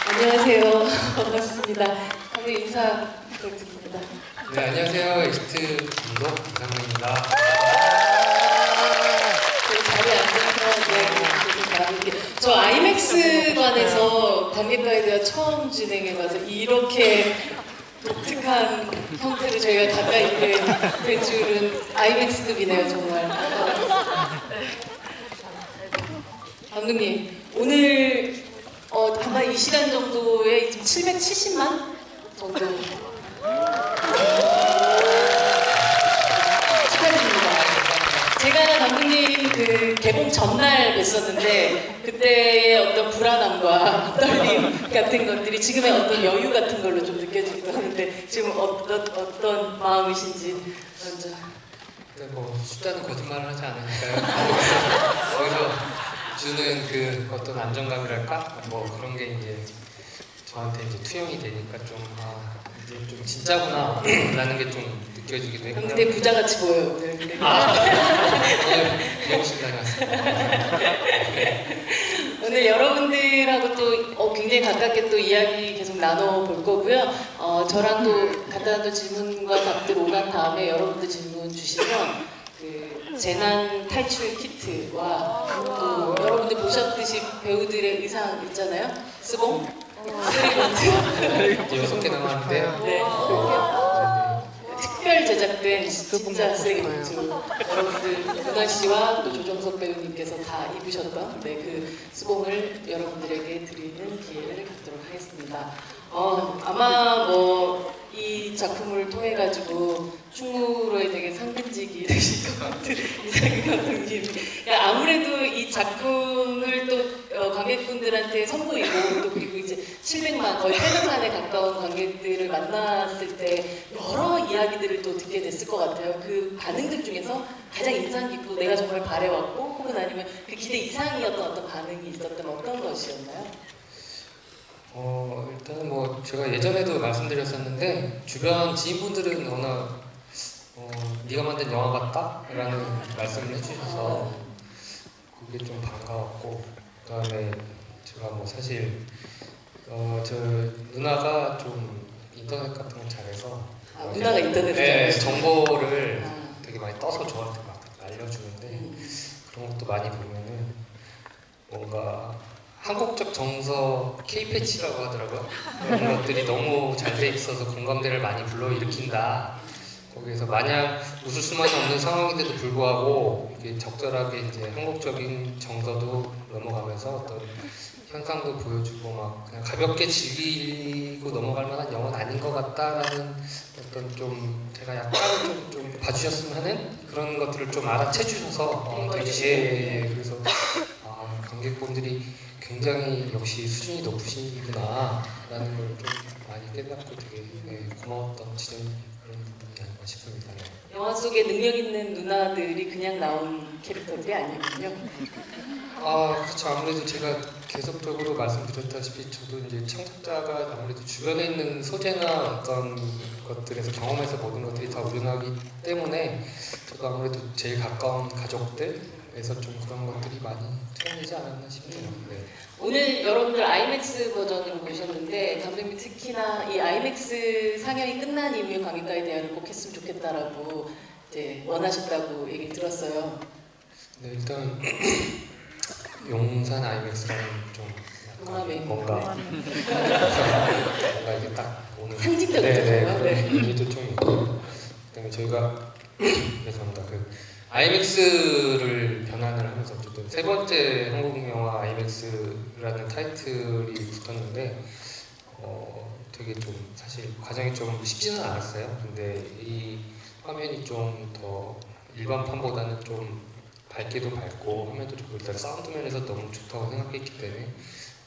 안녕하세요. 반갑습니다. 감히 인사 부탁드립니다. 네, 안녕하세요. 엑스트 감독 이상민입니다. 저희 자리에 앉아서 이야기 나눌게요. 저 아이맥스관에서 관객과에 대한 처음 진행해봐서 이렇게 독특한 형태로 저희가 가까이 될 줄은 아이맥스급이네요, 정말. 감독님, 오늘 아마 이 시간 정도에 지금 770만 정도 축하드립니다. 제가 감독님 그 개봉 전날 뵀었는데 그때의 어떤 불안함과 떨림 같은 것들이 지금의 어떤 여유 같은 걸로 좀 느껴지기도 하는데 지금 어떤 마음이신지 먼저. 근데 뭐 숫자는 거짓말을 하지 않으니까요. 거기서 주는 그 어떤 안정감이랄까 뭐 그런 게 이제 저한테 이제 투영이 되니까 좀 이제 좀 진짜구나 라는 게 좀 느껴지기도 했고요. 근데 부자같이 보여요 오늘. 오늘 미용실 다녀왔습니다. 오늘 여러분들하고 또 굉장히 가깝게 또 이야기 계속 나눠볼 거고요. 저랑 또 간단한 또 질문과 답들 오간 다음에 여러분들 질문 주시면 그 재난 탈출 키트와 또 여러분들 보셨듯이 배우들의 의상 있잖아요. 스봉, 쓰리본트. 6개 남았는데 네. 특별 제작된 진짜 쓰레기본트 여러분들 문화 씨와 또 조정석 배우님께서 다 입으셨던 그 스봉을 여러분들에게 드리는 기회를 갖도록 하겠습니다. 아마 뭐 이 작품을 통해 가지고 충무로에 되게 상근직이 되실 것 같은 이상희 감독님. 아무래도 이 작품을 또 관객분들한테 선보이고 또 그리고 이제 700만 거의 800만에 가까운 관객들을 만났을 때 여러 이야기들을 또 듣게 됐을 것 같아요. 그 반응들 중에서 가장 인상 깊고 내가 정말 바래왔고 혹은 아니면 그 기대 이상이었던 어떤 반응이 있었던 어떤 것이었나요? 일단은 뭐 제가 예전에도 말씀드렸었는데 주변 지인분들은 워낙 네가 만든 영화 같다? 라는 말씀을 해주셔서 그게 좀 반가웠고 그 다음에 제가 뭐 사실 저 누나가 좀 인터넷 같은 걸 잘해서 누나가 인터넷을 네, 잘해서 정보를 되게 많이 떠서 저한테 막 알려주는데 그런 것도 많이 보면은 뭔가 한국적 정서 K-패치라고 하더라고요. 그런 것들이 너무 잘 돼 있어서 공감대를 많이 불러일으킨다. 거기에서 마냥 웃을 수만 없는 상황인데도 불구하고 이게 적절하게 이제 한국적인 정서도 넘어가면서 어떤 현상도 보여주고 막 그냥 가볍게 즐기고 넘어갈 만한 영화는 아닌 것 같다라는 어떤 좀 제가 약간 좀 봐주셨으면 하는 그런 것들을 좀 알아채 주셔서 되게 그래서 관객분들이 굉장히 역시 수준이 높으시구나 라는 걸 좀 많이 깨닫고 되게 고마웠던 지점이 그런 부분이 아닌가 싶습니다. 영화 속에 능력 있는 누나들이 그냥 나온 캐릭터들이 아니군요. 그렇죠. 아무래도 제가 계속적으로 말씀드렸다시피 저도 이제 창작자가 아무래도 주변에 있는 소재나 어떤 것들에서 경험해서 모든 것들이 다 우러나기 때문에 저도 아무래도 제일 가까운 가족들에서 좀 그런 것들이 많이 투영되지 않았나 싶네요. 네. 오늘 여러분들 아이맥스 버전으로 보셨는데 감독님이 특히나 이 아이맥스 상영이 끝난 이후에 관객과의 대화를 꼭 했으면 좋겠다라고 이제 원하셨다고 얘기를 들었어요. 네, 일단 용산 아이맥스라는 좀 약간 뭔가 이게 딱 오는 상징적이죠. 그런 의미도 좀 있고 그다음에 저희가 죄송합니다. 그 아이맥스를 변환을 하면서 어쨌든 세 번째 한국 영화 아이맥스라는 타이틀이 붙었는데 되게 좀 사실 과정이 좀 쉽지는 않았어요. 근데 이 화면이 좀 더 일반판보다는 좀 밝기도 밝고 화면도 좋고 일단 사운드 면에서 너무 좋다고 생각했기 때문에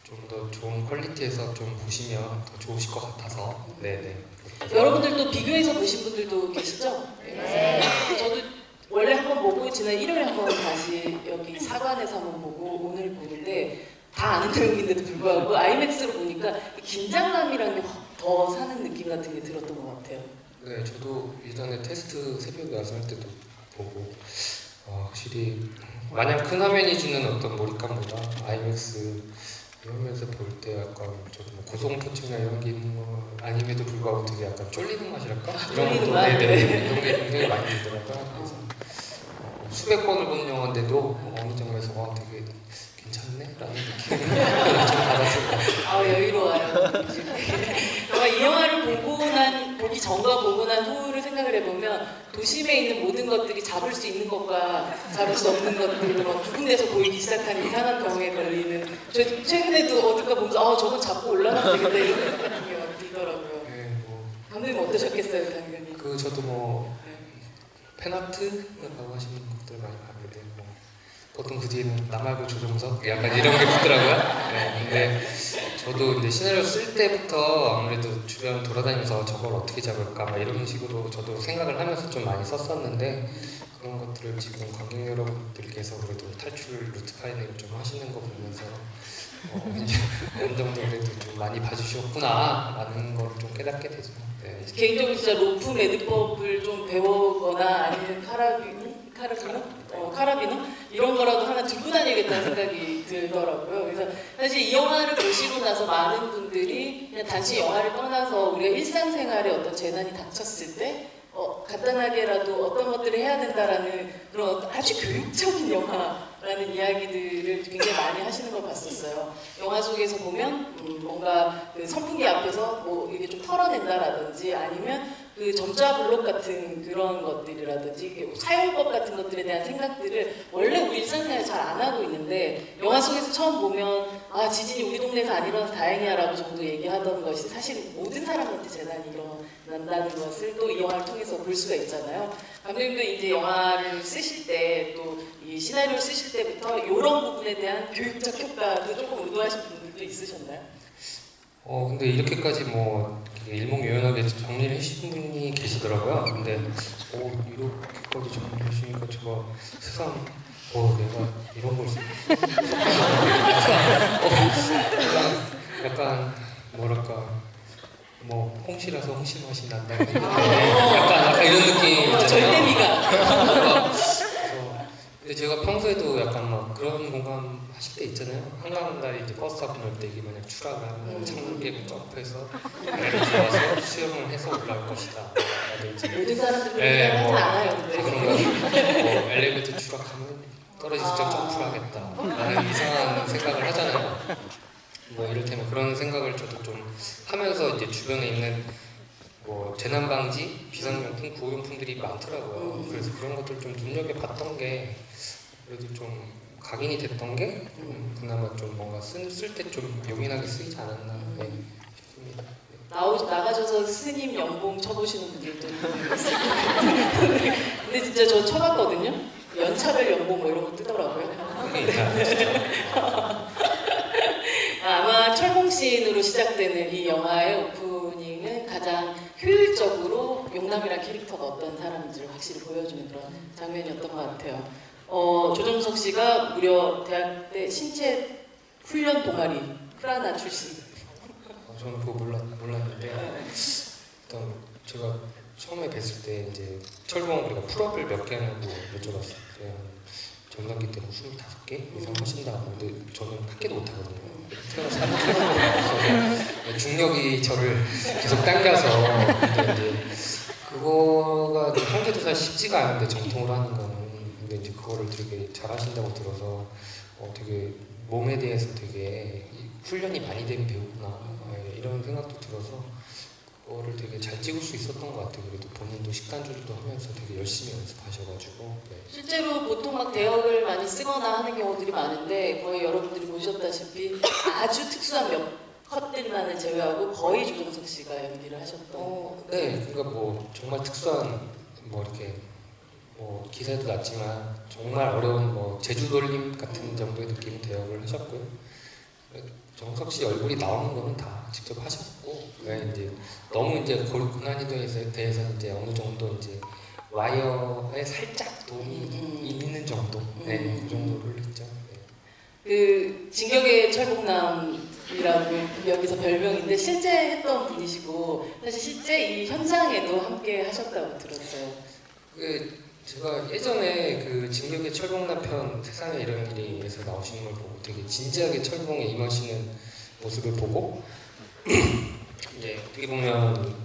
좀 더 좋은 퀄리티에서 좀 보시면 더 좋으실 것 같아서 네네. 여러분들도 비교해서 보신 분들도 계시죠? 네. 저도 원래 한번 보고 지난 1월에 한번 다시 여기 사관에서 한번 보고 오늘 보는데 다 아는 내용인데도 불구하고 아이맥스로 보니까 긴장감이라는 게 더 사는 느낌 같은 게 들었던 것 같아요. 네, 저도 예전에 테스트 새벽에 야근할 때도 보고 확실히 마냥 큰 화면이 주는 어떤 몰입감보다 아이맥스 이러면서 볼 때 약간 저도 뭐 고소공포증이나 이런 게 있는 거 아님에도 불구하고 되게 약간 쫄리는 맛이랄까? 이런 쫄리는 것도 맛? 이런 게 굉장히 많이 들더라고요. 그래서 수백 번을 본 영화인데도 어느 점에서 되게 괜찮네? 라는 느낌을 좀 받았어요. 아 여유로워요. 정말 이 영화를 보기 전과 보고 난 후를 생각을 해보면 도심에 있는 모든 것들이 잡을 수 있는 것과 잡을 수 없는 것들로 막 구분돼서 보이기 시작한 이상한 병에 걸리는 저 최근에도 어딜까 보면서 저건 잡고 올라가면 되겠다 이런 생각이 들더라고요. 네, 감독님 어떠셨겠어요 당연히? 저도 팬아트라고 하시는 것들 많이 봤는데 보통 그 뒤에는 나 말고 조종석 약간 이런 게 붙더라고요. 네, 근데 저도 이제 시나리오 쓸 때부터 아무래도 주변 돌아다니면서 저걸 어떻게 잡을까 막 이런 식으로 저도 생각을 하면서 좀 많이 썼었는데 그런 것들을 지금 관객 여러분들께서 그래도 탈출 루트 파이널을 좀 하시는 거 보면서 이제 어느 정도 그래도 좀 많이 봐주셨구나 라는 걸 좀 깨닫게 되죠. 네. 개인적으로 진짜 로프 매듭법을 좀 배우거나 아니면 카라비너 이런 거라도 하나 들고 다니겠다는 생각이 들더라고요. 그래서 사실 이 영화를 보시고 나서 많은 분들이 그냥 단지 영화를 떠나서 우리가 일상생활에 어떤 재난이 닥쳤을 때 간단하게라도 어떤 것들을 해야 된다라는 그런 아주 교육적인 영화라는 이야기들을 굉장히 많이 하시는 걸 봤었어요. 영화 속에서 보면 뭔가 그 선풍기 앞에서 이게 좀 털어낸다라든지 아니면 그 점자 블록 같은 그런 것들이라든지 사용법 같은 것들에 대한 생각들을 원래 우리 일상생활에 잘 안 하고 있는데 영화 속에서 처음 보면 지진이 우리 동네에서 안 일어나서 다행이야 라고 정도 얘기하던 것이 사실 모든 사람한테 재난이 일어난다는 것을 또 이 영화를 통해서 볼 수가 있잖아요. 감독님도 이제 영화를 쓰실 때 또 이 시나리오를 쓰실 때부터 이런 부분에 대한 교육적 효과도 조금 의도하신 분들도 있으셨나요? 근데 이렇게까지 일목요연하게 정리를 해주신 분이 계시더라고요. 근데 이렇게까지 정리해 주시니까 제가 세상 내가 이런 걸 약간 뭐랄까 홍시라서 홍시 맛이 난다. 약간 이런 느낌. 절대미가. 근데 제가 평소에도 약간 그런 공감 하실 때 있잖아요. 한강날에 이제 버스 타고 올 때 이게 만약 추락을 하면 창문 깨고 점프해서 들어와서 수영을 해서 올라올 것이다. 모든 사람들이 하지 않아요. 그런가? 엘리베이터 추락하면 떨어질 때 점프를 하겠다. 라는 이상한 생각을 하잖아요. 이를테면 그런 생각을 저도 좀 하면서 이제 주변에 있는 재난방지, 비상용품, 구호용품들이 많더라고요. 그래서 그런 것들 좀 눈여겨봤던 게 그래도 좀 각인이 됐던 게 그나마 좀 뭔가 쓸 때 좀 요긴하게 쓰이지 않았나 싶습니다. 나가셔서 스님 연봉 쳐보시는 분들도 있을 거예요. 근데 진짜 저 쳐봤거든요. 연차별 연봉 이런 거 뜨더라고요. 아마 철봉신으로 시작되는 이 영화의 오프닝은 가장 효율적으로 용남이라는 캐릭터가 어떤 사람인지를 확실히 보여주는 그런 장면이었던 것 같아요. 조정석 씨가 무려 대학 때 신체 훈련 동아리 프라나 출신. 저는 그거 몰랐는데 일단 제가 처음에 뵀을 때 이제 철봉 우리가 풀업을 몇 개 하냐고 여쭤봤을 때 전반기 때 25개 이상 하신다고. 근데 저는 한 개도 못 하거든요. 태어나서 한 개도 못 해서 중력이 저를 계속 당겨서. 근데 이제 그거가 형제도 사실 쉽지가 않은데 정통으로 하는 거는. 근데 이제 그거를 되게 잘 하신다고 들어서 되게 몸에 대해서 되게 훈련이 많이 된 배우구나 이런 생각도 들어서 그거를 되게 잘 찍을 수 있었던 것 같아요. 그래도 본인도 식단조절도 하면서 되게 열심히 연습하셔가지고. 실제로 보통 막 대역을 많이 쓰거나 하는 경우들이 많은데 거의 여러분들이 보셨다시피 아주 특수한 몇 컷들만을 제외하고 거의 조정석 씨가 연기를 하셨던. 네, 그러니까 정말 특수한 이렇게 기사에도 났지만 정말 어려운 제주돌림 같은 정도의 느낌 대역을 하셨고요. 정석 씨 얼굴이 나오는 거는 다 직접 하셨고, 이제 너무 이제 고난이도에 대해서는 이제 어느 정도 이제 와이어에 살짝 도움이 있는 정도, 그 정도를 했죠. 그 진격의 철봉남이라고 여기서 별명인데 실제 했던 분이시고 사실 실제 이 현장에도 함께 하셨다고 들었어요. 제가 예전에 그 진격의 철봉남편 세상에 이런 일이에서 나오시는 걸 보고 되게 진지하게 철봉에 임하시는 모습을 보고 이제 어떻게 보면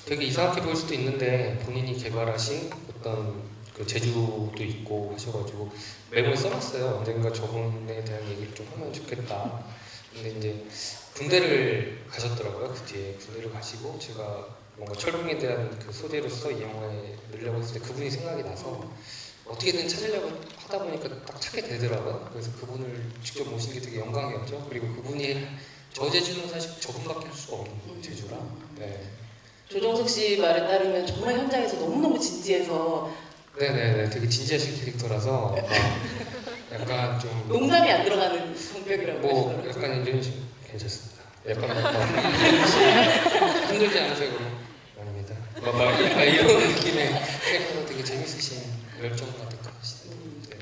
되게 이상하게 보일 수도 있는데 본인이 개발하신 어떤 그 재주도 있고 하셔가지고 메모에 써놨어요. 언젠가 저분에 대한 얘기를 좀 하면 좋겠다. 근데 이제 군대를 가셨더라고요. 그 뒤에 군대를 가시고 제가 뭔가 철봉에 대한 그 소재로서 이 영화에 넣으려고 했을 때 그분이 생각이 나서 어떻게든 찾으려고 하다 보니까 딱 찾게 되더라고요. 그래서 그분을 직접 모신 게 되게 영광이었죠. 그리고 그분이 저 재주는 사실 저분밖에 할 수가 없는 재주라. 네. 조정석 씨 말에 따르면 정말 현장에서 너무너무 진지해서 네네네, 되게 진지하신 캐릭터라서 약간 좀 농담이 안 들어가는 성격이라고 뭐 하시더라고요. 약간 이런 식으로 괜찮습니다. 약간 힘들지 않으세요? 그럼? 아닙니다. 이런 느낌의 캐릭터가 되게 재밌으신 열정 가득하신 네.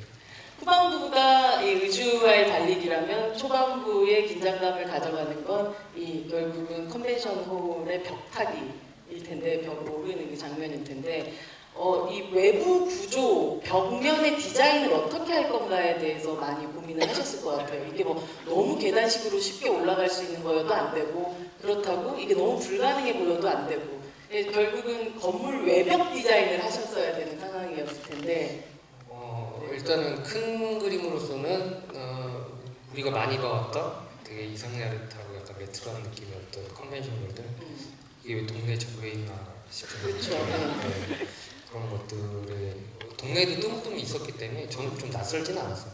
후반부가 이 의주와의 달리기라면 초반부의 긴장감을 가져가는 건 이 결국은 컨벤션 홀의 벽타기일 텐데 벽을 오르는 그 장면일 텐데 이 외부 구조, 벽면의 디자인을 어떻게 할 건가에 대해서 많이 고민을 하셨을 것 같아요. 이게 뭐 너무 계단식으로 쉽게 올라갈 수 있는 거여도 안 되고 그렇다고 이게 너무 불가능해 보여도 안 되고 결국은 건물 외벽 디자인을 하셨어야 되는 상황이었을 텐데 일단은 큰 그림으로서는 우리가 많이 봐왔던 되게 이상야릇하고 약간 레트로한 느낌의 어떤 컨벤션물들 이게 왜 동네 적에 있나 싶은 그렇죠. 네. 그런 것들에 동네에도 뜸뜸이 있었기 때문에 저는 좀 낯설지는 않았어요.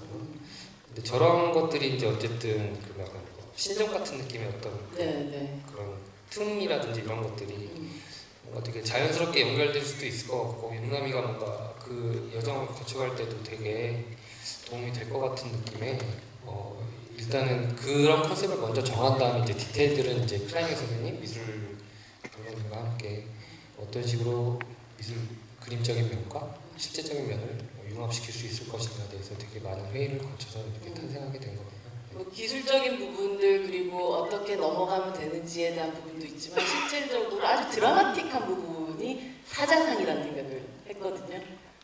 근데 저런 것들이 이제 어쨌든 그 약간 신전 같은 느낌의 어떤 그런 틈이라든지 이런 것들이 뭔가 되게 자연스럽게 연결될 수도 있을 것 같고 용남이가 뭔가 그 여정을 거쳐갈 때도 되게 도움이 될 것 같은 느낌에 일단은 그런 컨셉을 먼저 정한 다음에 이제 디테일들은 이제 클라이밍 선생님, 미술 감독님과 함께 어떤 식으로 미술 그림적인 면과 실제적인 면을 융합시킬 수 있을 것인가에 대해서 되게 많은 회의를 거쳐서 이렇게 탄생하게 된 겁니다. 뭐 기술적인 부분들 그리고 어떻게 넘어가면 되는지에 대한 부분도 있지만 실질적으로 아주 드라마틱한 부분이 사자상이라는 생각을 했거든요.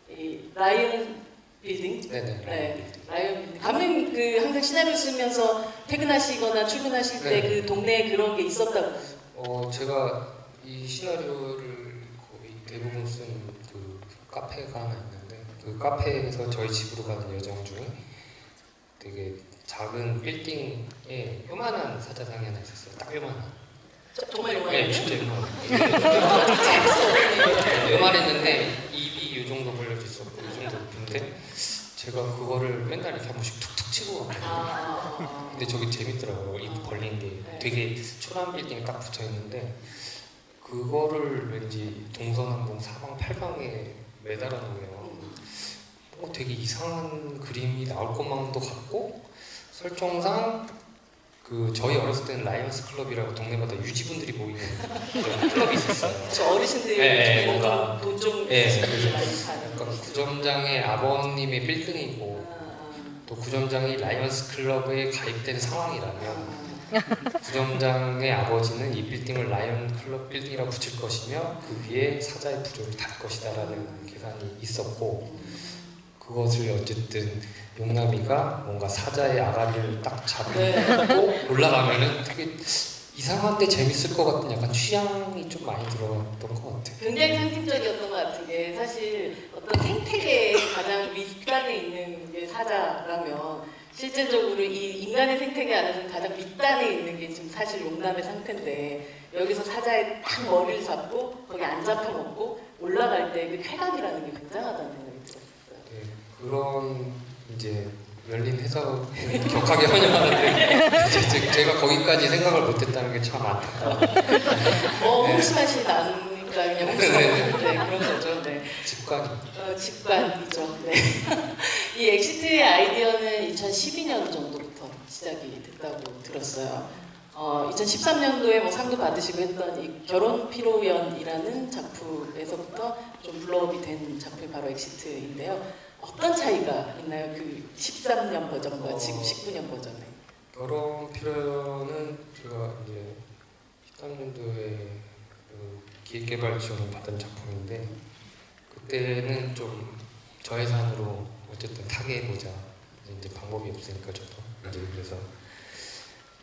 이 라이언 빌딩? 네네. 네, 라이언 빌딩. 감독님 그 항상 시나리오 쓰면서 퇴근하시거나 출근하실 때 그 동네에 그런 게 있었다고. 제가 이 시나리오를 거의 대부분 쓴 그 카페가 하나 있는데 그 카페에서 저희 집으로 가는 여정 중에 되게 작은 빌딩에 요만한 사자상이 하나 있었어요. 딱 요만한. 정말 요만해요? 네, 진짜 요만했는데 입이 요 정도 벌려져 있었고 요 정도 높은데 제가 그거를 맨날 이렇게 한 번씩 툭툭 치고 갔거든요. 근데 저기 재밌더라고요. 입 벌린 게 되게 초라한 빌딩에 딱 붙어 있는데 그거를 왠지 동서남북 사방팔방에 매달아 놓으면 되게 이상한 그림이 나올 것만도 같고 설정상 그 저희 어렸을 때는 라이언스 클럽이라고 동네마다 유지분들이 모이는 그런 클럽이 있었어요. 저 어르신들이 네, 뭔가 돈좀 네, 많이 파는. 약간 구점장의 아버님의 빌딩이고 또 구점장이 라이언스 클럽에 가입된 상황이라면 구점장의 아버지는 이 빌딩을 라이언 클럽 빌딩이라고 붙일 것이며 그 위에 사자의 부조를 달 것이다라는 계산이 있었고 그것을 어쨌든 용남이가 뭔가 사자의 아가리를 딱 잡고 올라가면은 되게 이상한데 재밌을 것 같은 약간 취향이 좀 많이 들어갔던 것 같아요. 굉장히 상징적이었던 것 같은 게 사실 어떤 생태계의 가장 밑단에 있는 게 사자라면 실제적으로 이 인간의 생태계 안에서 가장 밑단에 있는 게 지금 사실 용남의 상태인데 여기서 사자의 딱 머리를 잡고 거기 안 잡혀먹고 올라갈 때 그 쾌감이라는 게 굉장하다는 생각이 들었어요. 네, 그런 이제 열린 해석을 격하게 환영하는데 제가 거기까지 생각을 못했다는 게 참 안타까워요. 혹시 맛이 나니까 그냥 혹시 네, 그런 거죠. 네. 직관이. 직관이죠. 네. 이 엑시트의 아이디어는 2012년 정도부터 시작이 됐다고 들었어요. 2013년도에 뭐 상도 받으시고 했던 이 결혼 피로연이라는 작품에서부터 좀 블로업이 된 작품이 바로 엑시트인데요. 어떤 차이가 있나요? 그 13년 버전과 지금 19년 버전에. 결혼 필요는 제가 이제 13년도에 그 기획개발 지원을 받은 작품인데 그때는 좀 저예산으로 어쨌든 타개해보자. 이제 방법이 없으니까 저도 이제 그래서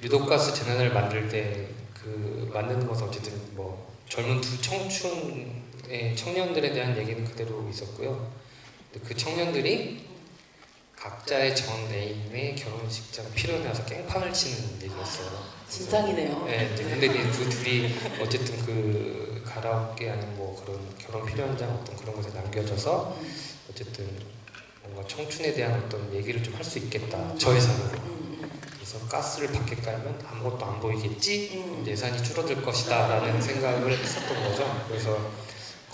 유독가스 재난을 만들 때 그 만드는 것은 어쨌든 뭐 젊은 두 청춘의 청년들에 대한 얘기는 그대로 있었고요. 근데 그 청년들이 각자의 전 애인의 결혼식장 필요에 와서 깽판을 치는 얘기였어요. 진상이네요. 네, 이제 근데 그 둘이 어쨌든 그 가라오케 아니면 뭐 그런 결혼 필요한장 어떤 그런 것에 남겨져서 어쨌든 뭔가 청춘에 대한 어떤 얘기를 좀 할 수 있겠다. 저예산으로. 그래서 가스를 밖에 깔면 아무것도 안 보이겠지? 예산이 줄어들 것이다 라는 생각을 했었던 거죠. 그래서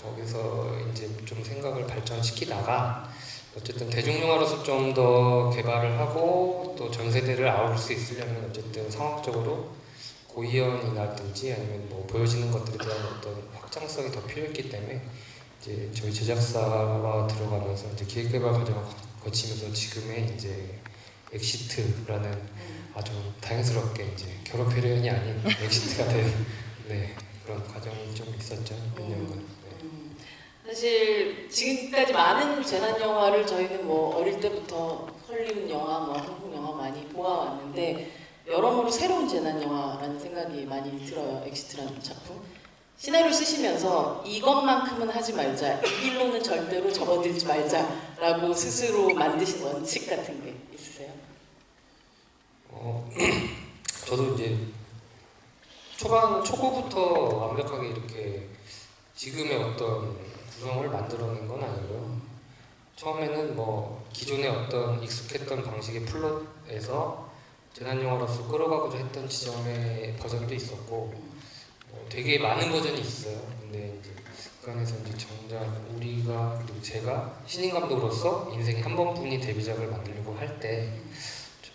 거기서 이제 좀 생각을 발전시키다가 어쨌든 대중영화로서 좀 더 개발을 하고 또 전 세대를 아울 수 있으려면 어쨌든 상업적으로 고의연이라든지 아니면 뭐 보여지는 것들에 대한 어떤 확장성이 더 필요했기 때문에 이제 저희 제작사와 들어가면서 이제 기획개발 과정을 거치면서 지금의 이제 엑시트라는 아주 다행스럽게 이제 결혼 표현이 아닌 엑시트가 된 네, 그런 과정이 좀 있었죠. 몇 년간. 네. 사실 지금까지 많은 재난 영화를 저희는 뭐 어릴 때부터 헐리우드 영화, 뭐 한국 영화 많이 보아왔는데 여러모로 새로운 재난 영화라는 생각이 많이 들어요. 엑시트라는 작품. 시나리오 쓰시면서 이것만큼은 하지 말자, 이 길로는 절대로 접어들지 말자라고 스스로 만드신 원칙 같은 게 있으세요? 저도 이제 초반부터 완벽하게 이렇게 지금의 어떤 구성을 만들어낸 건 아니고요. 처음에는 뭐 기존의 어떤 익숙했던 방식의 플롯에서 재난영화로서 끌어가고자 했던 지점의 버전도 있었고 되게 많은 버전이 있어요. 근데 이제 그 안에서 이제 정작 우리가 그리고 제가 신인 감독으로서 인생에 한 번뿐인 데뷔작을 만들려고 할 때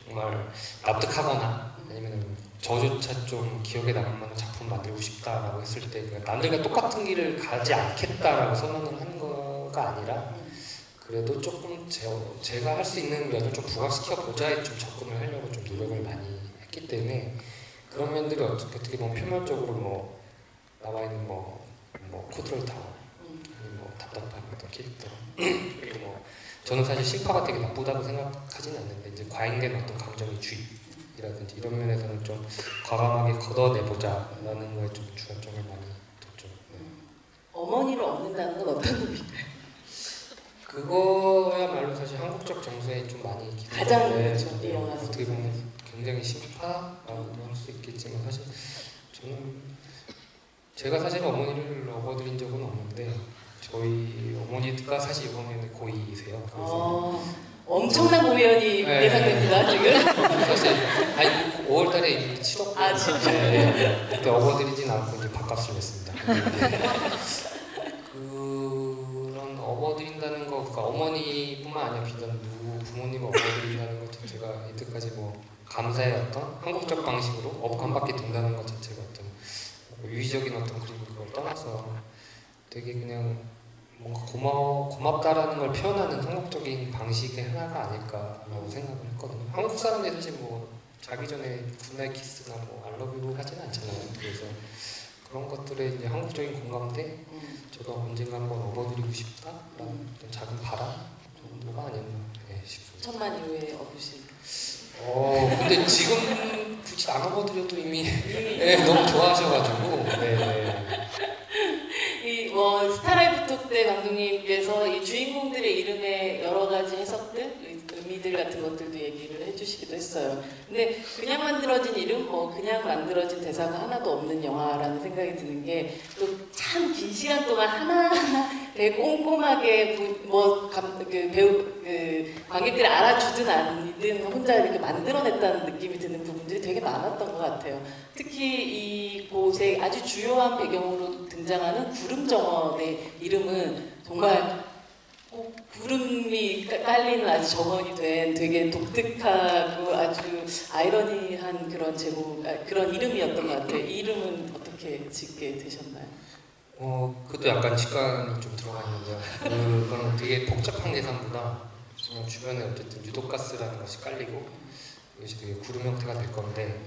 정말 납득하거나 아니면 저조차 좀 기억에 남을 만한 작품 만들고 싶다라고 했을 때 남들과 똑같은 길을 가지 않겠다라고 선언을 하는 거가 아니라 그래도 조금 제가 할 수 있는 면을 좀 부각시켜 보자에 좀 접근을 하려고 좀 노력을 많이 했기 때문에 그런 면들이 어떻게 보면 표면적으로 뭐 나와 있는 뭐 코드를 타워 아니면 뭐 답답한 어떤 캐릭터 그리고 뭐 저는 사실 신파가 되게 나쁘다고 생각하지는 않는데 이제 과잉된 어떤 감정의 주입이라든지 이런 면에서는 좀 과감하게 걷어내보자라는 거에 좀 주안점을 많이 뒀죠. 네. 어머니를 얻는다는 건 어떤 의미인가요? 그거야말로 사실 한국적 정서에 좀 많이 가장 기대되는데 이 영화 어떻게 보면 굉장히 신파라고도 할 수 있겠지만 사실 저는 제가 사실 어머니를 업어드린 적은 없는데 저희 어머니가 사실 이번에는 고2이세요. 그래서 엄청난 공연이 네. 예상됩니다 지금. 사실 아니 5월달에 이미 치렀고 아, 진짜요? 네, 그때 업어드리진 않고 이제 밥값을 냈습니다. 그런 업어드린다는 거, 그러니까 어머니뿐만 아니라 비단 누구 부모님을 업어드린다는 것 자체가 이때까지 뭐 감사의 어떤 한국적 방식으로 업감받게 된다는 것 자체가 어떤 유의적인 어떤 그리고 그걸 떠나서 되게 그냥 뭔가 고맙다라는 걸 표현하는 한국적인 방식의 하나가 아닐까라고 생각을 했거든요. 한국 사람들이 사실 뭐 자기 전에 굿나잇 키스나 뭐 알러뷰 하지는 않잖아요. 그래서 그런 것들에 이제 한국적인 공감대, 저도 언젠가 한번 업어드리고 싶다라는 어떤 작은 바람 정도가 아니었나 싶습니다. 천만 이후에 업으신. 근데 지금 굳이 안 업어드려도 이미 네, 너무 좋아하셔가지고 네. 이 스타라이브 톡 때 감독님께서 이 주인공들의 이름의 여러 가지 해석들, 의미들 같은 것들도 얘기를 해주시기도 했어요. 근데 그냥 만들어진 이름, 그냥 만들어진 대사가 하나도 없는 영화라는 생각이 드는 게 또 참 긴 시간 동안 하나하나 되게 꼼꼼하게 관객들이 알아주든 아니든 혼자 이렇게 만들어냈다는 느낌이 드는 부분들이 되게 많았던 것 같아요. 특히 이곳에 아주 주요한 배경으로 등장하는 구름 정원의 이름은 정말 구름이 깔리는 아주 정원이 된 되게 독특하고 아주 아이러니한 그런 그런 이름이었던 것 같아요. 이 이름은 어떻게 짓게 되셨나요? 그것도 약간 직관이 좀 들어가 있는데요. 그건 되게 복잡한 예산보다 그냥 주변에 어쨌든 유독가스라는 것이 깔리고 이것이 되게 구름 형태가 될 건데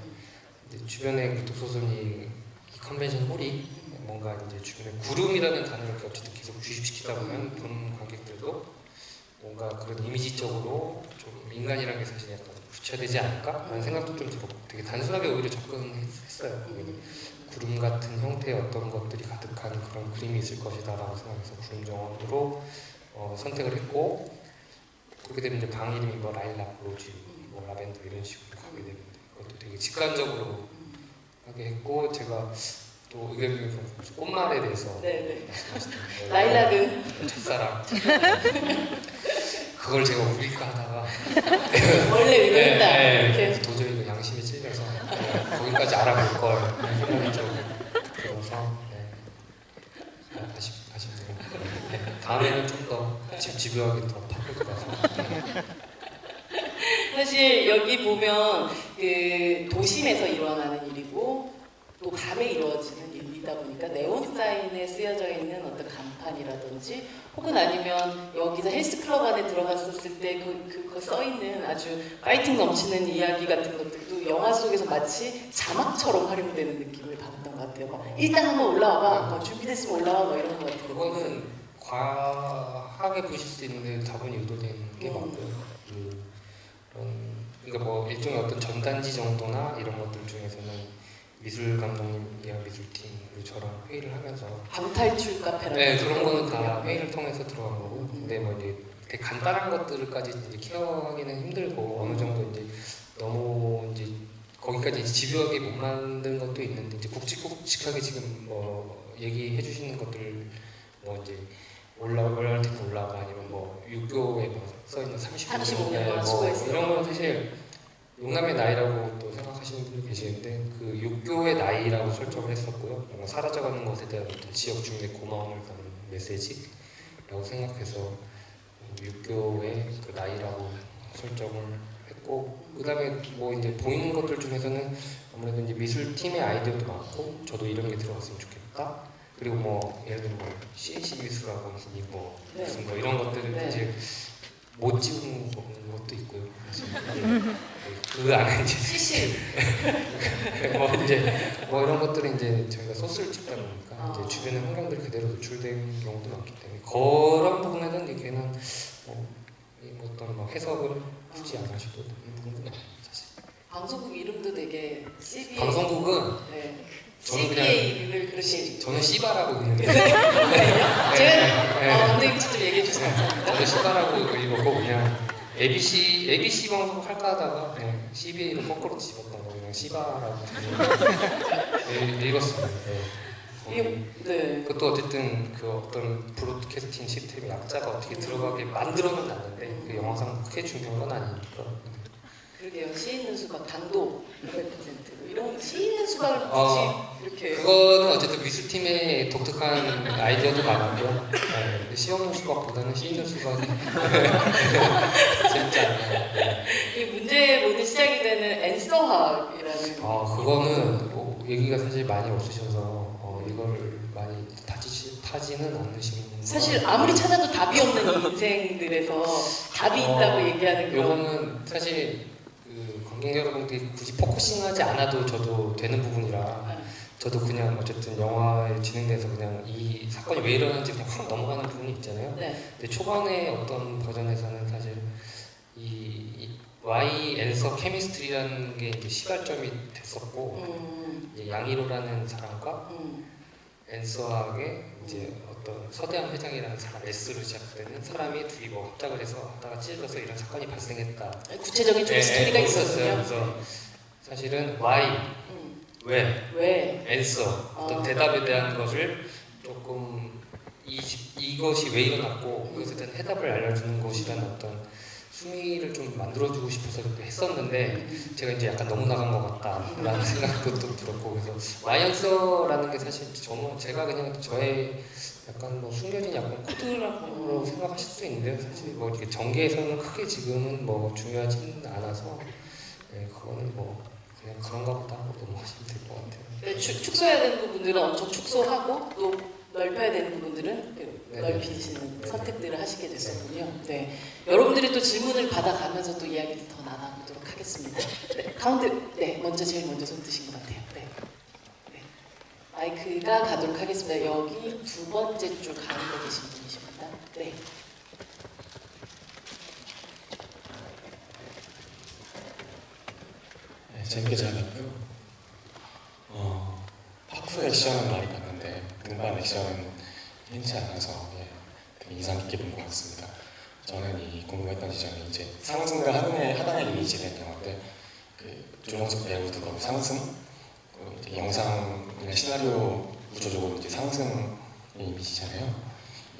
주변에 그 독서선이 이 컨벤션 홀이 뭔가 이제 주변에 구름이라는 단어를 어쨌든 계속 주입시키다 보면 본 관객들도 뭔가 그런 이미지적으로 좀 인간이라는 게 사실 약간 붙여되지 않을까라는 생각도 좀 들었고 되게 단순하게 오히려 접근했어요. 구름 같은 형태의 어떤 것들이 가득한 그런 그림이 있을 것이다라고 생각해서 구름 정원으로 선택을 했고 그렇게 되면 이제 방 이름이 뭐 라일락, 로즈, 뭐 라벤더 이런 식으로 가게 되는데 그것도 되게 직관적으로 하게 했고 제가 또 의견이 꽃말에 대해서 네네. 말씀하시던데 라일락은 첫사랑 그걸 제가 울릴까 하다가 원래 의도했다. 이렇게. 네, 도저히 그 양심이 찔려서 거기까지 알아볼 걸 생각이 좀 들어서 아쉽네요. 다음에는 좀 더 집요하게 더 파볼 거라서 사실 여기 보면 그 도심에서 일어나는 일이고 또 밤에 이루어지는 일이다 보니까 네온 사인에 쓰여져 있는 어떤 간판이라든지 혹은 아니면 여기서 헬스클럽 안에 들어갔었을 때 그거 써있는 아주 파이팅 넘치는 이야기 같은 것들도 영화 속에서 마치 자막처럼 활용되는 느낌을 받았던 것 같아요. 막 일단 한번 올라와봐, 준비됐으면 올라와, 뭐 이런 것 같아요. 그거는 과하게 보실 수 있는데 다분히 의도된 게 맞고요. 그러니까 뭐 일종의 어떤 전단지 정도나 이런 것들 중에서는 미술 감독님이랑 미술팀으로 저랑 회의를 하면서 방탈출 카페라는 네 그런 거는 다 회의를 통해서 들어간 거고 근데 뭐 이제 되게 간단한 것들까지 이제 케어하기는 힘들고 어느 정도 이제 너무 이제 거기까지 이제 집요하게 못 만든 것도 있는데 이제 굵직굵직하게 지금 뭐 얘기해 주시는 것들 뭐 이제 올라갈 테니 올라가 아니면 뭐 유교에 뭐 써있는 35년 동안 뭐 수고했어요. 이런 건 사실 용남의 나이라고 또 생각하시는 분도 계시는데 그 육교의 나이라고 설정을 했었고요. 뭔가 사라져가는 것에 대한 어떤 지역 주민의 고마움을 담은 메시지라고 생각해서 육교의 그 나이라고 설정을 했고 그다음에 뭐 이제 보이는 것들 중에서는 아무래도 이제 미술팀의 아이디어도 많고 저도 이런 게 들어갔으면 좋겠다. 그리고 뭐 예를 들면 뭐 CNC 미술하고 뭐 무슨 뭐 이런 것들은 이제 못 찍은 것도 있고요. 그 안에 이제 시실 뭐 이제 뭐 이런 것들은 이제 저희가 소스를 찍다 보니까 이제 주변의 환경들이 그대로 노출된 경우도 많기 때문에 그런 부분에는 이제 걔는 뭐 어떤 뭐 해석을 굳이 안 하셔도 되는 부분도 많아요, 사실. 방송국 이름도 되게 CBA 방송국은 네. 저는 CBA를 그렇게 저는 시바라고 읽는데 제가 감독님 직접 얘기해 주세요. 저는 시바라고 읽었고 그냥 ABC 방송 할까 하다가 CBA를 거꾸로 집었다고 그냥 시바라고 읽었습니다. 네. 그것도 어쨌든 그 어떤 브로드캐스팅 시스템의 약자가 어떻게 들어가게 만들어는 놨는데 그 영화상 크게 중요한 건 아니니까. 그러게요. 씨 있는 수박 당도 500% 이런 씨 있는 수박을 굳이 이렇게 그거는 어쨌든 미술팀의 독특한 아이디어도 많았고요. 네, 씨 없는 수박보다는 씨 있는 수박이 재밌지 않나요? 이 문제의 모든 시작이 되는 앤서학이라는 그거는 뭐 얘기가 사실 많이 없으셔서 이거를 많이 타지는 않으시는 사실 아무리 찾아도 답이 없는 인생들에서 답이 있다고 얘기하는 그런 요거는 사실 그 관객 여러분들이 굳이 포커싱하지 않아도 저도 되는 부분이라 저도 그냥 어쨌든 영화에 진행돼서 그냥 이 사건이 왜 일어나는지 그냥 확 넘어가는 부분이 있잖아요. 네. 근데 초반에 어떤 버전에서는 사실 이 Y 앤서 케미스트리라는 게 이제 시발점이 됐었고 이제 양이로라는 사람과 앤서하게 이제 어떤 서대한 회장이라는 사람 S로 시작되는 사람이 둘이 뭐 합작을 해서 하다가 찢어져서 이런 사건이 발생했다. 구체적인 좀 스토리가 있었어요. 그래서 사실은 why, 왜, 앤서 어떤 대답에 대한 것을 조금 이것이 왜 일어났고 그것에 대한 해답을 알려주는 것이라는 어떤 수미를 좀 만들어주고 싶어서 그렇게 했었는데 제가 이제 약간 너무 나간 것 같다라는 생각도 또 들었고 그래서 와이언서라는 게 사실 제가 그냥 저의 약간 뭐 숨겨진 약간 코드라고 생각하실 수 있는데요. 사실 뭐 이렇게 전개에서는 크게 지금은 뭐 중요하진 않아서 그거는 뭐 그냥 그런가 보다 하고 넘어가시면 될 것 같아요. 네, 축소해야 되는 부분들은 엄청 축소하고 또 넓혀야 되는 부분들은 넓히시는 선택들을 하시게 됐었군요. 네, 여러분들이 또 질문을 받아가면서 또 이야기를 더 나눠보도록 하겠습니다. 네, 가운데 먼저 제일 먼저 손 드신 것 같아요. 네. 마이크가 가도록 하겠습니다. 여기 두 번째 줄 가운데 계신 분이십니다. 네. 재밌게 잘 봤고요. 파쿠 액션은 많이 봤는데 등반 액션은 흔치 않아서 되게 인상 깊게 본 것 같습니다. 저는 이 궁금했던 지점이 이제 상승과 하단의 이미지된 영화인데 그 조정석 배우도 거기 상승, 이제 영상이나 시나리오 구조적으로 이제 상승의 이미지잖아요.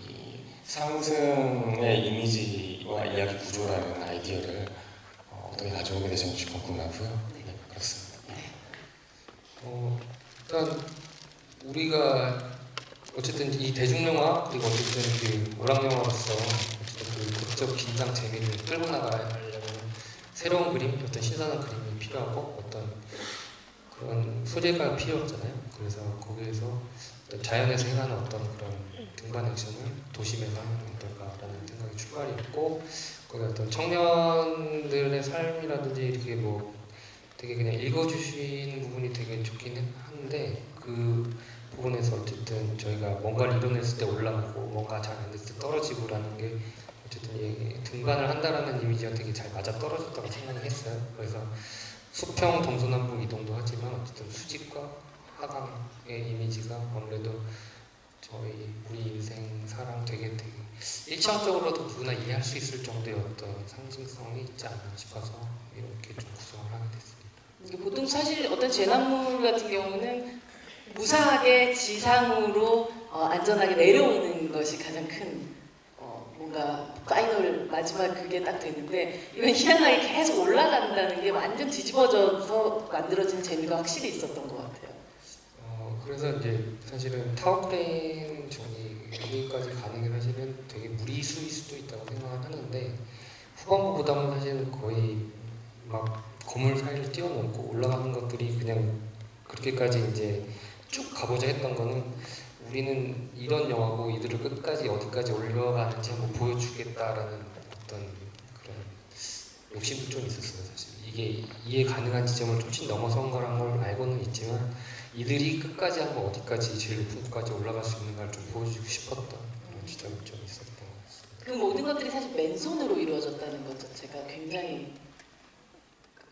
이 상승의 이미지와 이야기 구조라는 아이디어를 어떻게 가져오게 되셨는지 궁금하고요. 네, 그렇습니다. 일단 우리가 어쨌든 이 대중영화 그리고 어쨌든 그 오락영화로서 어쨌든 그 극적 긴장 재미를 끌고 나가려면 새로운 그림, 어떤 신선한 그림이 필요하고 어떤 그런 소재가 필요했잖아요. 그래서 거기에서 어떤 자연에서 행하는 어떤 그런 등반 액션을 도심에서 하면 어떨까라는 생각이 출발이었고 거기 어떤 청년들의 삶이라든지 이렇게 뭐 되게 그냥 읽어주시는 부분이 되게 좋긴 한데 그 부분에서 어쨌든 저희가 뭔가를 이뤄냈을 때 올라가고 뭔가 잘 안 됐을 때 떨어지고라는 게 어쨌든 이 등반을 한다라는 이미지가 되게 잘 맞아 떨어졌다고 생각을 했어요. 그래서 수평 동서남북 이동도 하지만 어쨌든 수직과 하강의 이미지가 아무래도 저희 우리 인생 사랑 되게 일차원적으로도 누구나 이해할 수 있을 정도의 어떤 상징성이 있지 않나 싶어서 이렇게 좀 구성을 하게 됐습니다. 이게 보통 사실 어떤 재난물 같은 경우는 무사하게 지상으로 안전하게 내려오는 것이 가장 큰 뭔가 파이널 마지막 그게 딱 되는데 이건 희한하게 계속 올라간다는 게 완전 뒤집어져서 만들어지는 재미가 확실히 있었던 것 같아요. 그래서 이제 사실은 타워크레인 여기까지 가는 게 사실은 되게 무리수일 수도 있다고 생각을 하는데 후반부보다는 사실은 거의 막 건물 사이를 뛰어넘고 올라가는 것들이 그냥 그렇게까지 이제 쭉 가보자 했던 거는 우리는 이런 영화고 이들을 끝까지 어디까지 올려가는지 한번 보여주겠다라는 어떤 그런 욕심도 좀 있었어요. 사실 이게 이해 가능한 지점을 조금 넘어선 거란 걸 알고는 있지만 이들이 끝까지 한번 어디까지 제일 높은 곳까지 올라갈 수 있는가를 좀 보여주고 싶었던 그런 지점이 좀 있었던 것 같습니다. 그 모든 것들이 사실 맨손으로 이루어졌다는 것 자체가 굉장히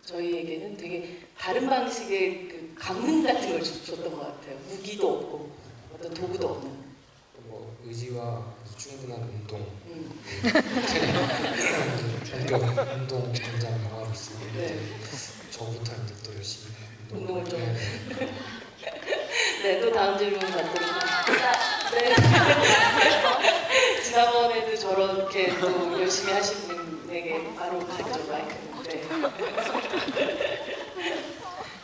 저희에게는 되게 다른 방식의 그 강릉 같은 걸 줬던 것 같아요. 무기도 없고 어떤 도구도 없는. 뭐 의지와 충분한 운동, 음. 본격 운동 굉장히 영화로서 네. 저부터 이제 또 열심히 운동을 좀. 네. 네, 또 다음 질문 받도록 하겠습니다. 네. 지난번에도 저렇게 또 열심히 하신 분에게 바로 가죠, 마이크는. 네.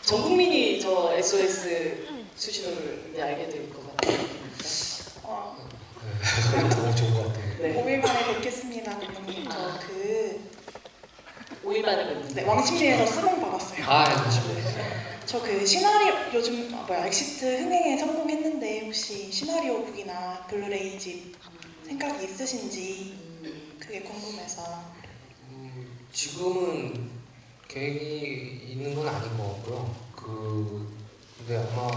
전 국민이 저 SOS 수신호를 이제 알게 될 것 같아요. 너무 좋은 것 같아요. 네. 5일 만에 뵙겠습니다, 감독님. 저 5일 만에 뵙는데. 네, 왕십리에서 스봉 받았어요. 네. 저 그 시나리오 요즘 엑시트 흥행에 성공했는데 혹시 시나리오 북이나 블루레이집 생각이 있으신지 그게 궁금해서. 지금은 계획이 있는 건 아닌 것 같고요. 근데 아마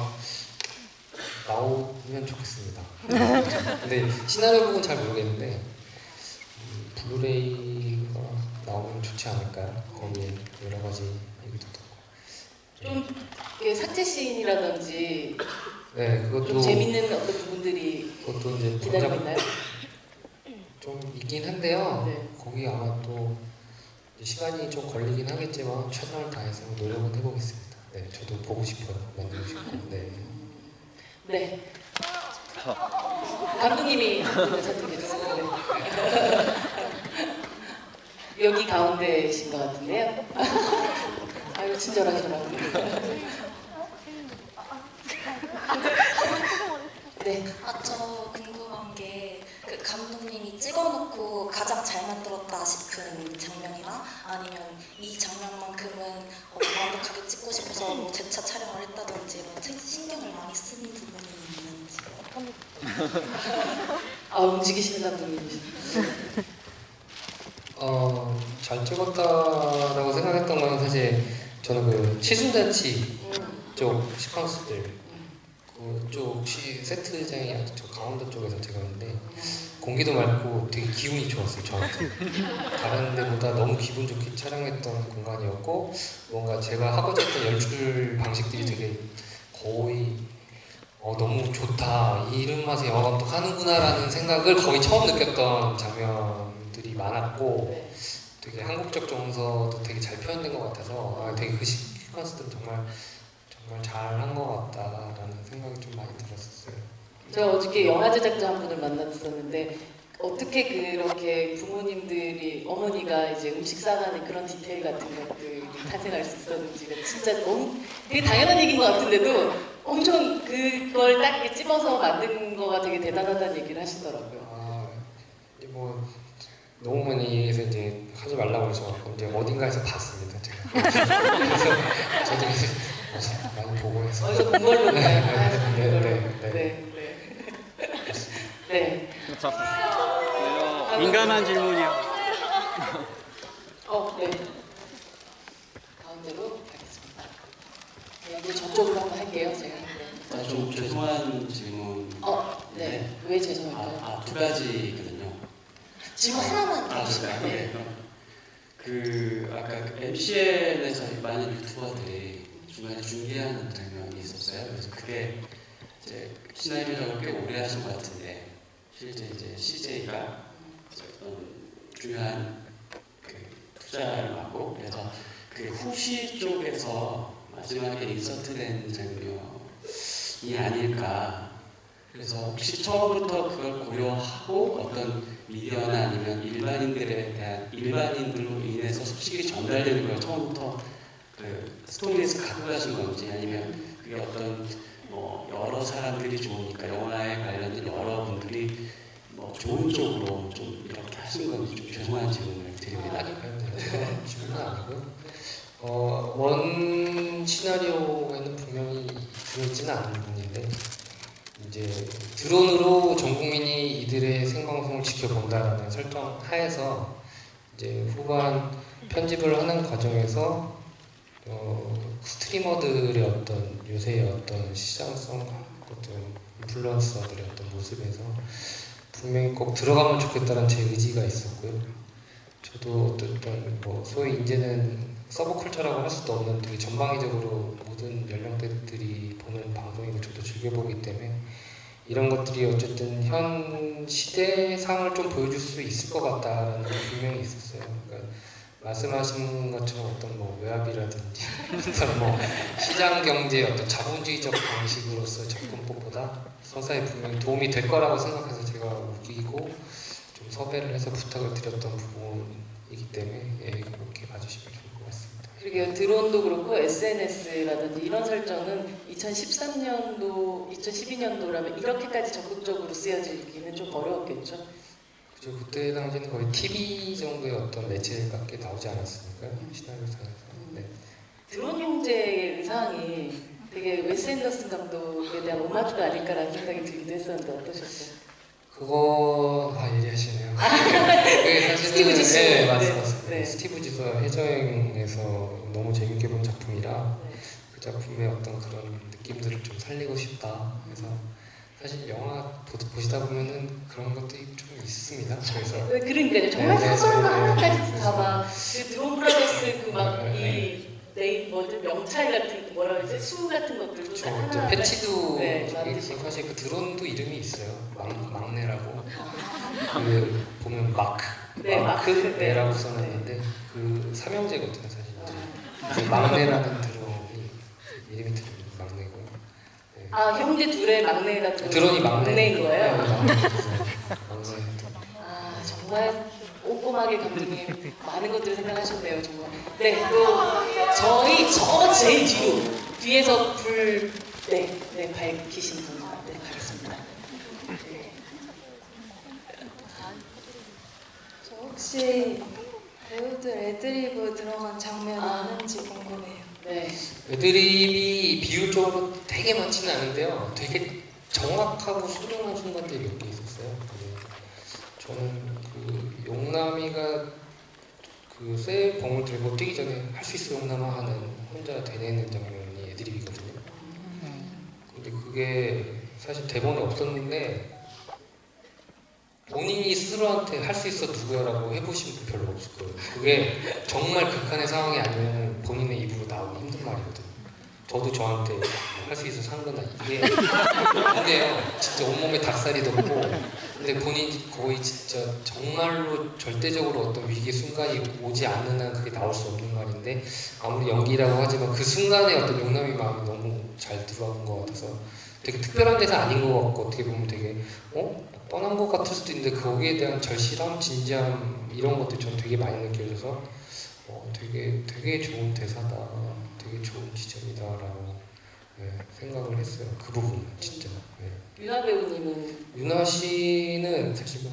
나오면 좋겠습니다. 근데 시나리오 부분 잘 모르겠는데 블루레이가 나오면 좋지 않을까요? 거기에 여러 가지 얘기도 듣고. 좀 이게 삭제 씬이라든지 네, 그것도 좀 재밌는 어떤 부분들이 그것도 이제 기다리고 있나요? 좀 있긴 한데요. 네. 거기 아마 또 시간이 좀 걸리긴 하겠지만 최선을 다해서 노력은 해보겠습니다. 네, 저도 보고 싶어요. 만들고 싶고. 네. 네. 감독님이 선택해주셨습니다. 네. 여기 가운데신 것 같은데요. 아유 친절하시라고. 네. 저 궁금한 게 그 감독님이 찍어놓고 가장 잘 만들었다 싶은 장면이나 아니면 이 장면만큼은 완벽하게 찍고 싶어서 뭐 재차 촬영을 했다든지 뭐 신경을 많이 쓴 부분이 있는지. 움직이시는 감독님이시죠. 잘 찍었다라고 생각했던 건 사실 저는 그 치순잔치 쪽 시퀀스들 그쪽 혹시 세트장이 저 강원도 쪽에서 찍었는데 공기도 맑고 되게 기분이 좋았어요 저한테. 다른 데보다 너무 기분 좋게 촬영했던 공간이었고 뭔가 제가 하고자 했던 연출 방식들이 되게 거의 너무 좋다 이런 맛에 영화 감독 하는구나라는 생각을 거의 처음 느꼈던 장면들이 많았고 되게 한국적 정서도 되게 잘 표현된 것 같아서 되게 그 시퀀스도 정말 잘한 것 같다라는 생각이 좀 많이 들었었어요. 제가 어저께 영화 제작자 한 분을 만났었는데 어떻게 그렇게 부모님들이 어머니가 이제 음식 싸가는 그런 디테일 같은 것들이 탄생할 수 있었는지가 진짜 너무 되게 당연한 얘기인 것 같은데도 엄청 그걸 딱 이렇게 찝어서 만든 거가 되게 대단하다는 얘기를 하시더라고요. 이제 뭐 너무 많이 해서 이제 하지 말라고 해서 이제 어딘가에서 봤습니다 제가. 그래서 저도 이제 많이 보고 해서. 어디서 본 걸로 봐요. 네. 민감한 질문이요. 네. 가운데로 가겠습니다. 네, 이제 저쪽으로 한번 할게요. 제가. 좀 죄송한 질문. 네. 왜 죄송할까요? 두 가지거든요. 질문 하나만 그래요? 네. 아까 MCN에서 많은 유튜버들이 중간에 중계하는 장면이 있었어요. 그래서 그게 이제 시나리오 작업을 꽤 오래 하신 것 같은데 실제 이제 CJ가 어떤 중요한 투자를 받고 그래서 그 후시 쪽에서 마지막에 인서트된 장면이 아닐까. 그래서 혹시 처음부터 그걸 고려하고 어떤 미디어나 아니면 일반인들로 인해서 소식이 전달되는 걸 처음부터 그 스토리에서 갖고 가신 건지 아니면 그게 어떤 여러 사람들이 좋으니까 영화에 관련된 여러분들이 좋은 쪽으로 좀 이렇게 하신 건지 좀 죄송한 질문을 드립니다. 죄송한 질문은 아니고요. 원 시나리오에는 분명히 들어있지는 않은 부분인데 이제 드론으로 전 국민이 이들의 생방송을 지켜본다라는 설정 하에서 이제 후반 편집을 하는 과정에서 스트리머들의 어떤 요새의 어떤 시장성 어떤 인플루언서들의 어떤 모습에서 분명히 꼭 들어가면 좋겠다는 제 의지가 있었고요. 저도 어떤 소위 이제는 서브컬처라고 할 수도 없는 되게 전방위적으로 모든 연령대들이 보는 방송이고 저도 즐겨보기 때문에 이런 것들이 어쨌든 현 시대상을 좀 보여줄 수 있을 것 같다라는 게 분명히 있었어요. 그러니까 말씀하신 것처럼 어떤 외압이라든지 어떤 시장 경제의 어떤 자본주의적 방식으로서 접근법보다 서사에 분명히 도움이 될 거라고 생각해서 제가 우기고 좀 섭외를 해서 부탁을 드렸던 부분이기 때문에 그렇게 봐주시면 좋을 것 같습니다. 그러게요. 드론도 그렇고 SNS라든지 이런 설정은 2013년도, 2012년도라면 이렇게까지 적극적으로 쓰여지기는 좀 어려웠겠죠. 그죠. 그때 당시에는 거의 TV 정도의 어떤 매체밖에 나오지 않았으니까요. 시나리오상에서. 네. 드론 형제의 의상이 되게 웨스 앤더슨 감독에 대한 오마주가 아닐까라는 생각이 들기도 했었는데 어떠셨어요? 그거 예리하시네요. 그게 사실은 스티브 지수. 네, 맞습니다. 네. 스티브 지수 해저행에서 너무 재밌게 본 작품이라 네. 그 작품의 어떤 그런 느낌들을 좀 살리고 싶다. 그래서 사실 영화 보시다 보면은 그런 것들이 좀 있습니다. 그래서 그러니까요. 정말 네, 사소한 거 네, 하나까지 네. 다 막 그 드론 브라더스 그막 네. 이 명찰 같은 뭐라 그러지? 수 같은 것들도 저 다 이제 하나 패치도 네, 사실 그 드론도 이름이 있어요. 막내라고. 그 보면 마크네라고 써놨는데 그 삼형제거든요 사실. 그 막내라는 드론이 이름이 막내고요. 네. 형제 둘의 막내가 드론이 막내인 거예요? 네, 막내. 정말 꼼꼼하게 감독님 많은 것들을 생각하셨네요 정말. 네, 또 저희 제일 뒤에서 불 밝히신 분 가겠습니다. 네. 저 혹시 배우들 애드리브 들어간 장면이 있는지 궁금해요. 네. 애드립이 비율적으로 되게 많지는 않은데요. 되게 정확하고 소중한 순간들이 몇 개 있었어요. 저는 그 용남이가 그 쇠봉을 들고 뛰기 전에 할 수 있어 용남아 하는 혼자 되뇌는 장면이 애드립이거든요. 근데 그게 그게 사실 대본에 없었는데 본인이 스스로한테 할 수 있어 누구야라고 해보신 분 별로 없을 거예요. 그게 정말 극한의 상황이 아니면 본인의 입으로 나오기 힘든 말이거든요. 저도 저한테 할 수 있어 사는 거나 이게 근데요 진짜 온몸에 닭살이 돋고 근데 본인이 거의 진짜 정말로 절대적으로 어떤 위기 순간이 오지 않는 한 그게 나올 수 없는 말인데 아무리 연기라고 하지만 그 순간에 어떤 용남이 마음이 너무 잘 들어간 것 같아서 되게 특별한 데서 아닌 것 같고 어떻게 보면 되게 뻔한 것 같을 수도 있는데 거기에 대한 절실함, 진지함 이런 것들 저는 되게 많이 느껴져서 되게 좋은 대사다, 되게 좋은 지점이다라고 생각을 했어요. 그 부분은 진짜. 유나 배우님은 유나 씨는 사실 뭐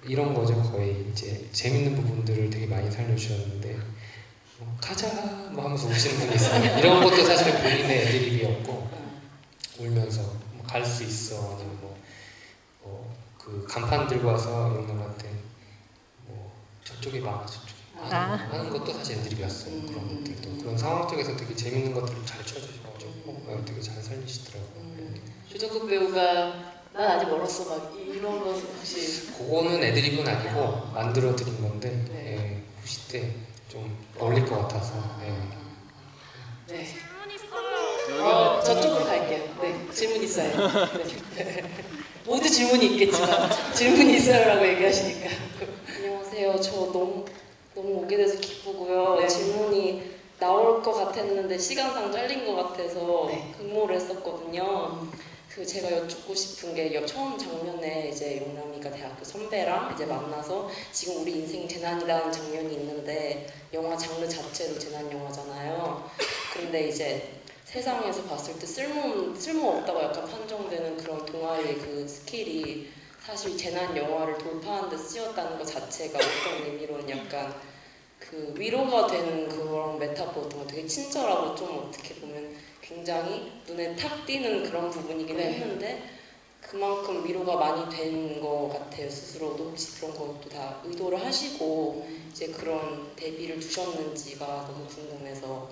이런 거죠. 거의 이제 재밌는 부분들을 되게 많이 살려주셨는데 가자 뭐 하면서 우시는 분이 있어요. 이런 것도 사실은 본인의 애드립이었고 울면서 갈 수 있어 아니면 그 간판 들고 와서 용남한테 저쪽에 많아 저쪽에 하는 것도 사실 애드립이었어요. 그런 것들도 그런 상황 속에서 되게 재밌는 것들을 잘 쳐주셔가지고 되게 잘 살리시더라고요. 조정석 배우가 난 아직 멀었어 막 이런 거 혹시 그거는 애드립은 아니고 만들어 드린 건데 후시 때 좀 어울릴 것 같아서 네. 저쪽으로 갈게요. 네, 질문 있어요. 네. 모두 질문이 있겠지만 질문이 있어요라고 얘기하시니까. 안녕하세요. 저 너무 오게 돼서 기쁘고요. 네. 질문이 나올 것 같았는데 시간상 잘린 것 같아서 네. 근무를 했었거든요. 그 제가 여쭙고 싶은 게 처음 장면에 이제 용남이가 대학교 선배랑 이제 만나서 지금 우리 인생이 재난이라는 장면이 있는데 영화 장르 자체도 재난 영화잖아요. 그런데 이제 세상에서 봤을 때 쓸모없다고 약간 판정되는 그런 동아리의 그 스킬이 사실 재난 영화를 돌파하는 데 쓰였다는 것 자체가 어떤 의미로는 약간 그 위로가 되는 그런 메타포였던 거 되게 친절하고 좀 어떻게 보면 굉장히 눈에 탁 띄는 그런 부분이긴 했는데 그만큼 위로가 많이 된 것 같아요. 스스로도 혹시 그런 것도 다 의도를 하시고 이제 그런 대비를 두셨는지가 너무 궁금해서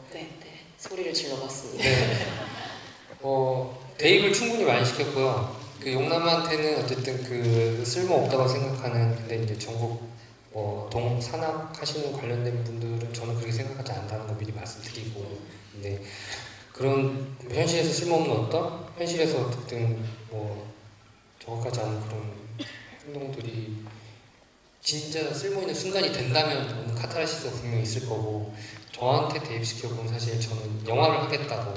소리를 질러봤습니다. 대입을 충분히 많이 시켰고요. 그 용남한테는 어쨌든 그 쓸모 없다고 생각하는 근데 이제 전국 동산악 하시는 관련된 분들은 저는 그렇게 생각하지 않는다는 거 미리 말씀드리고 근데 그런 현실에서 쓸모없는 어떤 현실에서 어쨌든 정확하지 않은 그런 행동들이 진짜 쓸모있는 순간이 된다면 저는 카타르시스가 분명히 있을 거고 저한테 대입시켜보면 사실 저는 영화를 하겠다고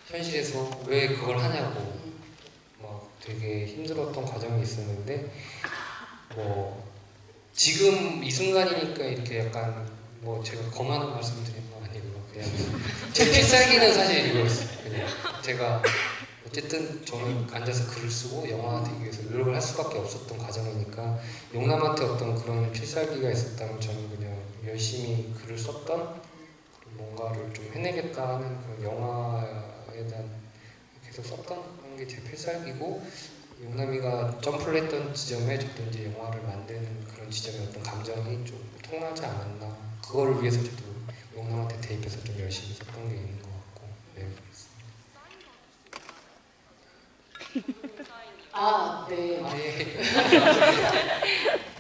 현실에서 왜 그걸 하냐고 막 되게 힘들었던 과정이 있었는데 지금 이 순간이니까 이렇게 약간 제가 거만한 말씀드리는 건 아니고요. 그냥 제 필살기는 사실 이거였어요. 그냥 제가 어쨌든 저는 앉아서 글을 쓰고 영화 되기 위해서 노력을 할 수밖에 없었던 과정이니까 용남한테 어떤 그런 필살기가 있었다면 저는 그냥 열심히 글을 썼던 뭔가를 좀 해내겠다 하는 그런 영화에 대한 계속 썼던 그런 게 제 필살기고 용남이가 점프를 했던 지점에 저도 이제 영화를 만드는 그런 지점의 어떤 감정이 좀 통하지 않았나 그거를 위해서 저도 용남한테 대입해서 좀 열심히 썼던 게 있는 것 같고 네.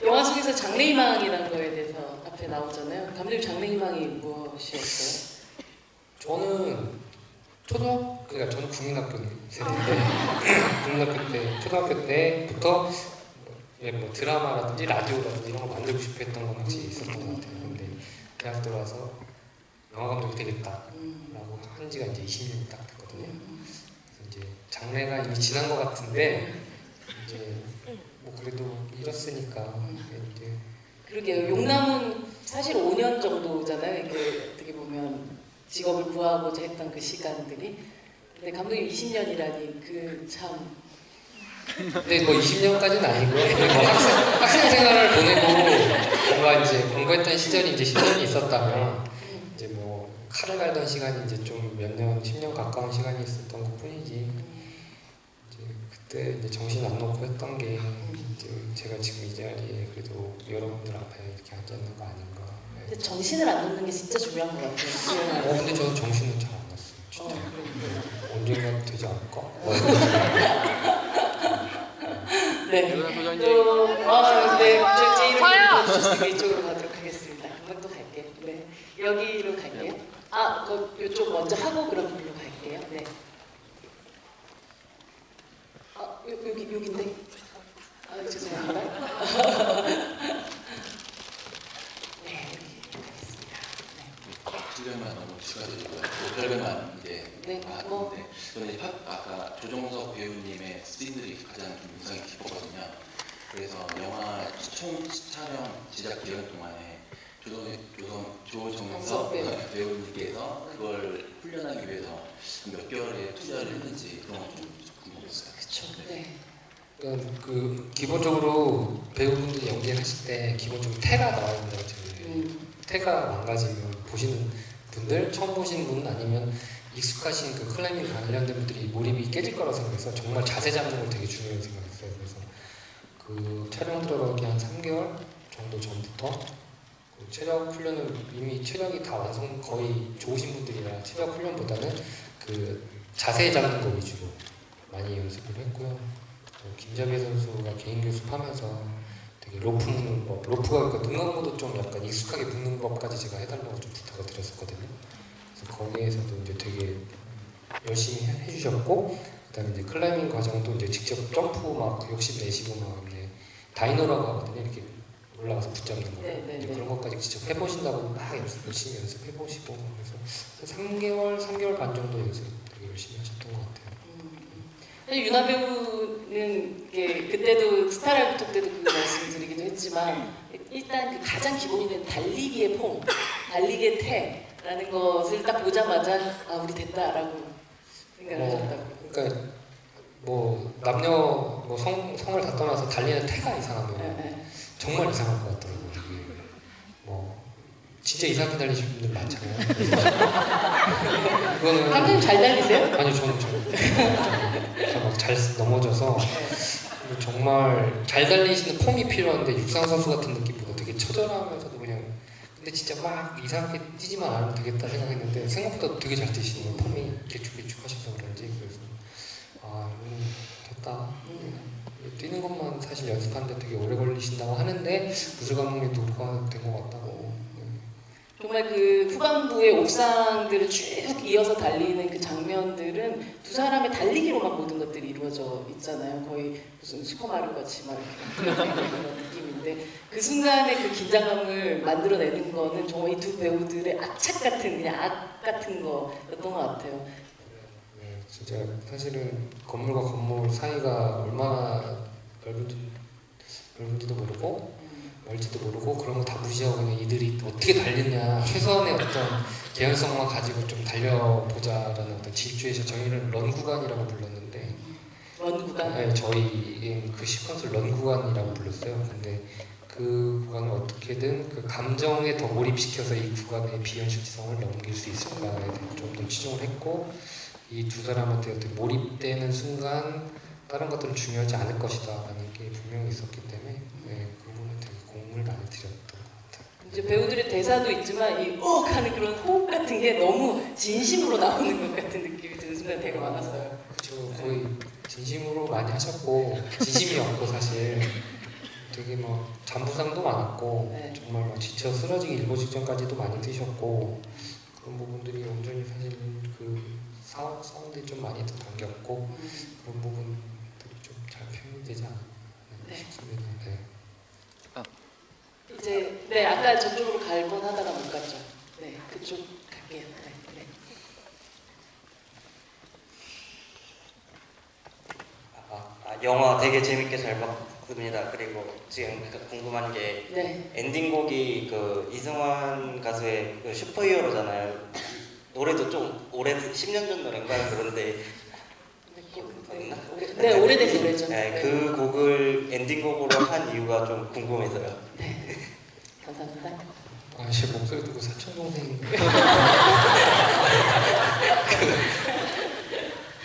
영화 속에서 장래희망이라는 거에 대해서 앞에 나오잖아요. 감독님 장래희망이 무엇이었어요? 저는 저는 국민학교 세대인데 국민학교 때 초등학교 때부터 드라마라든지 라디오라든지 이런 거 만들고 싶어 했던 건 확실히 있었던 것 같아요. 근데 대학 들어와서 영화 감독이 되겠다라고 한 지가 이제 20년이 딱 됐거든요. 그래서 이제 장래가 이미 지난 것 같은데 이제 그래도 이렇으니까 이제 그러게요. 용남은 사실 5년 정도잖아요. 이게 어떻게 보면 직업을 구하고자 했던 그 시간들이. 근데 감독님 20년이라니 그 참. 근데 20년까지는 아니고요. 학생 생활을 보내고 뭔가 이제 공부했던 시절이 이제 10년이 있었다면 이제 칼을 갈던 시간이 이제 좀 몇 년, 10년 가까운 시간이 있었던 것뿐이지. 이제 그때 이제 정신 안 놓고 했던 게 이제 제가 지금 이 자리에 그래도 여러분들 앞에 이렇게 앉아 있는 거 아닌가. 근데 정신을 안 놓는 게 진짜 중요한 것 같아요. 근데 저는 정신은 잘 안 났어요. 진짜. 언젠가 되지 않을까? 네. 유나 소장님. 네. 제 이름을 주시면 이쪽으로 가도록 하겠습니다. 한번 또 갈게요. 네. 여기로 갈게요. 이쪽 먼저 하고 그럼 여기로 갈게요. 네. 여기인데? 죄송합니다. 네, 여기 가겠습니다. 출연만 너무 축하드리고요. 또 별별만 이제 네, 봤는데 저는 이제 아까 조정석 배우님의 씬들이 가장 좀 인상이 깊었거든요. 그래서 영화 촬영 제작 기간 동안에 조정석 배우님께서 그걸 훈련하기 위해서 몇 개월의 투자를 했는지 그런 거 좀 궁금했어요. 그렇죠. 네. 그러니까 그 기본적으로 배우분들이 연기하실 때 기본적으로 태가 나와야 된다고 생각해요. 태가 망가지면 보시는 분들, 처음 보시는 분은 아니면 익숙하신 그 클라이밍 관련된 분들이 몰입이 깨질 거라고 생각해서 정말 자세 잡는 걸 되게 중요하게 생각했어요. 그래서 그 촬영 들어가기 한 3개월 정도 전부터 그 체력 훈련을 이미 체력이 다 완성 거의 좋으신 분들이라 체력 훈련보다는 그 자세 잡는 거 위주로 많이 연습을 했고요. 김자배 선수가 개인 교습하면서 되게 로프 묶는 법, 로프가 그러니까 눈 감고도 좀 약간 익숙하게 묶는 법까지 제가 해달라고 좀 부탁을 드렸었거든요. 그래서 거기에서도 이제 되게 열심히 해주셨고, 그다음에 이제 클라이밍 과정도 이제 직접 점프 막 욕심 내시고 막 이제 다이노라고 하거든요. 이렇게 올라가서 붙잡는 거. 네. 그런 것까지 직접 해보신다고 막 열심히 연습해보시고, 그래서 3개월 반 정도 연습 되게 열심히 하셨던 것 같아요. 사실 유나 배우는 그때도 스타라이브 톡 때도 그 말씀드리기도 했지만 일단 그 가장 기본이 된 달리기의 폼, 달리기의 태라는 것을 딱 보자마자 우리 됐다라고 생각을 하셨다고. 그러니까 뭐 남녀 뭐 성을 다 떠나서 달리는 태가 이상하면 네. 정말 이상할 것 같더라고요. 이게 뭐 진짜 이상하게 달리시는 분들 많잖아요. 이거는 감독님 잘 달리세요? 아니요, 저는 막 잘 넘어져서 정말 잘 달리시는 폼이 필요한데 육상 선수 같은 느낌보다 되게 처절하면서도 그냥 근데 진짜 막 이상하게 뛰지만 않으면 되겠다 생각했는데 생각보다 되게 잘 뛰시는 거예요. 폼이 길쭉길쭉하셔서 그런지. 그래서 이거는 됐다. 뛰는 것만 사실 연습하는데 되게 오래 걸리신다고 하는데 무술 감독님도 그거 된 것 같다고. 정말 그 후반부의 옥상들을 쭉 이어서 달리는 그 장면들은 두 사람의 달리기로만 모든 것들이 이루어져 있잖아요. 거의 무슨 슈퍼마리오 같이 막 그런 느낌인데 그 순간에 그 긴장감을 만들어내는 거는 정말 이 두 배우들의 악착 같은 그냥 악 같은 거였던 것 같아요. 네, 진짜 사실은 건물과 건물 사이가 얼마나 넓은지도 모르고 멀지도 모르고 그런 거 다 무시하고 그냥 이들이 어떻게 달리냐 최소한의 어떤 개연성만 가지고 좀 달려보자라는 어떤 질주에서 저희는 런 구간이라고 불렀는데 런 구간? 네, 저희 그 시퀀스를 런 구간이라고 불렀어요. 근데 그 구간을 어떻게든 그 감정에 더 몰입시켜서 이 구간의 비현실성을 넘길 수 있을까에 대해 좀 더 치중을 했고 이 두 사람한테 어떻게 몰입되는 순간 다른 것들은 중요하지 않을 것이다 라는 게 분명히 있었기 때문에 그 부분은 되게 공을 많이 들였던 것 같아요. 이제 배우들의 대사도 있지만 이 하는 그런 호흡 같은 게 너무 진심으로 나오는 것 같은 느낌이 드는 순간 되게 많았어요. 그렇죠. 거의 진심으로 많이 하셨고 진심이었고 사실 되게 뭐 잔부상도 많았고 네. 정말 막 지쳐 쓰러지기 일보 직전까지도 많이 뛰셨고 그런 부분들이 온전히 사실 그 사운드에 좀 많이 더 담겼고 그런 부분들이 좀 잘 표현이 되지 않았나 싶습니다. 네. 이제 아까 저쪽으로 갈 뻔하다가 못 갔죠. 네, 그쪽 갈게요. 네. 영화 되게 재밌게 잘 봤습니다. 그리고 지금 궁금한 게 네. 엔딩곡이 그 이승환 가수의 그 슈퍼히어로잖아요. 노래도 좀 오래 10년 전 노래인가 그런데 기억나? 네, 오래된 노래죠. 네, 그 곡을 엔딩곡으로 한 이유가 좀 궁금해서요. 네. 감사합니다. 제 목소리 듣고 사촌 동생.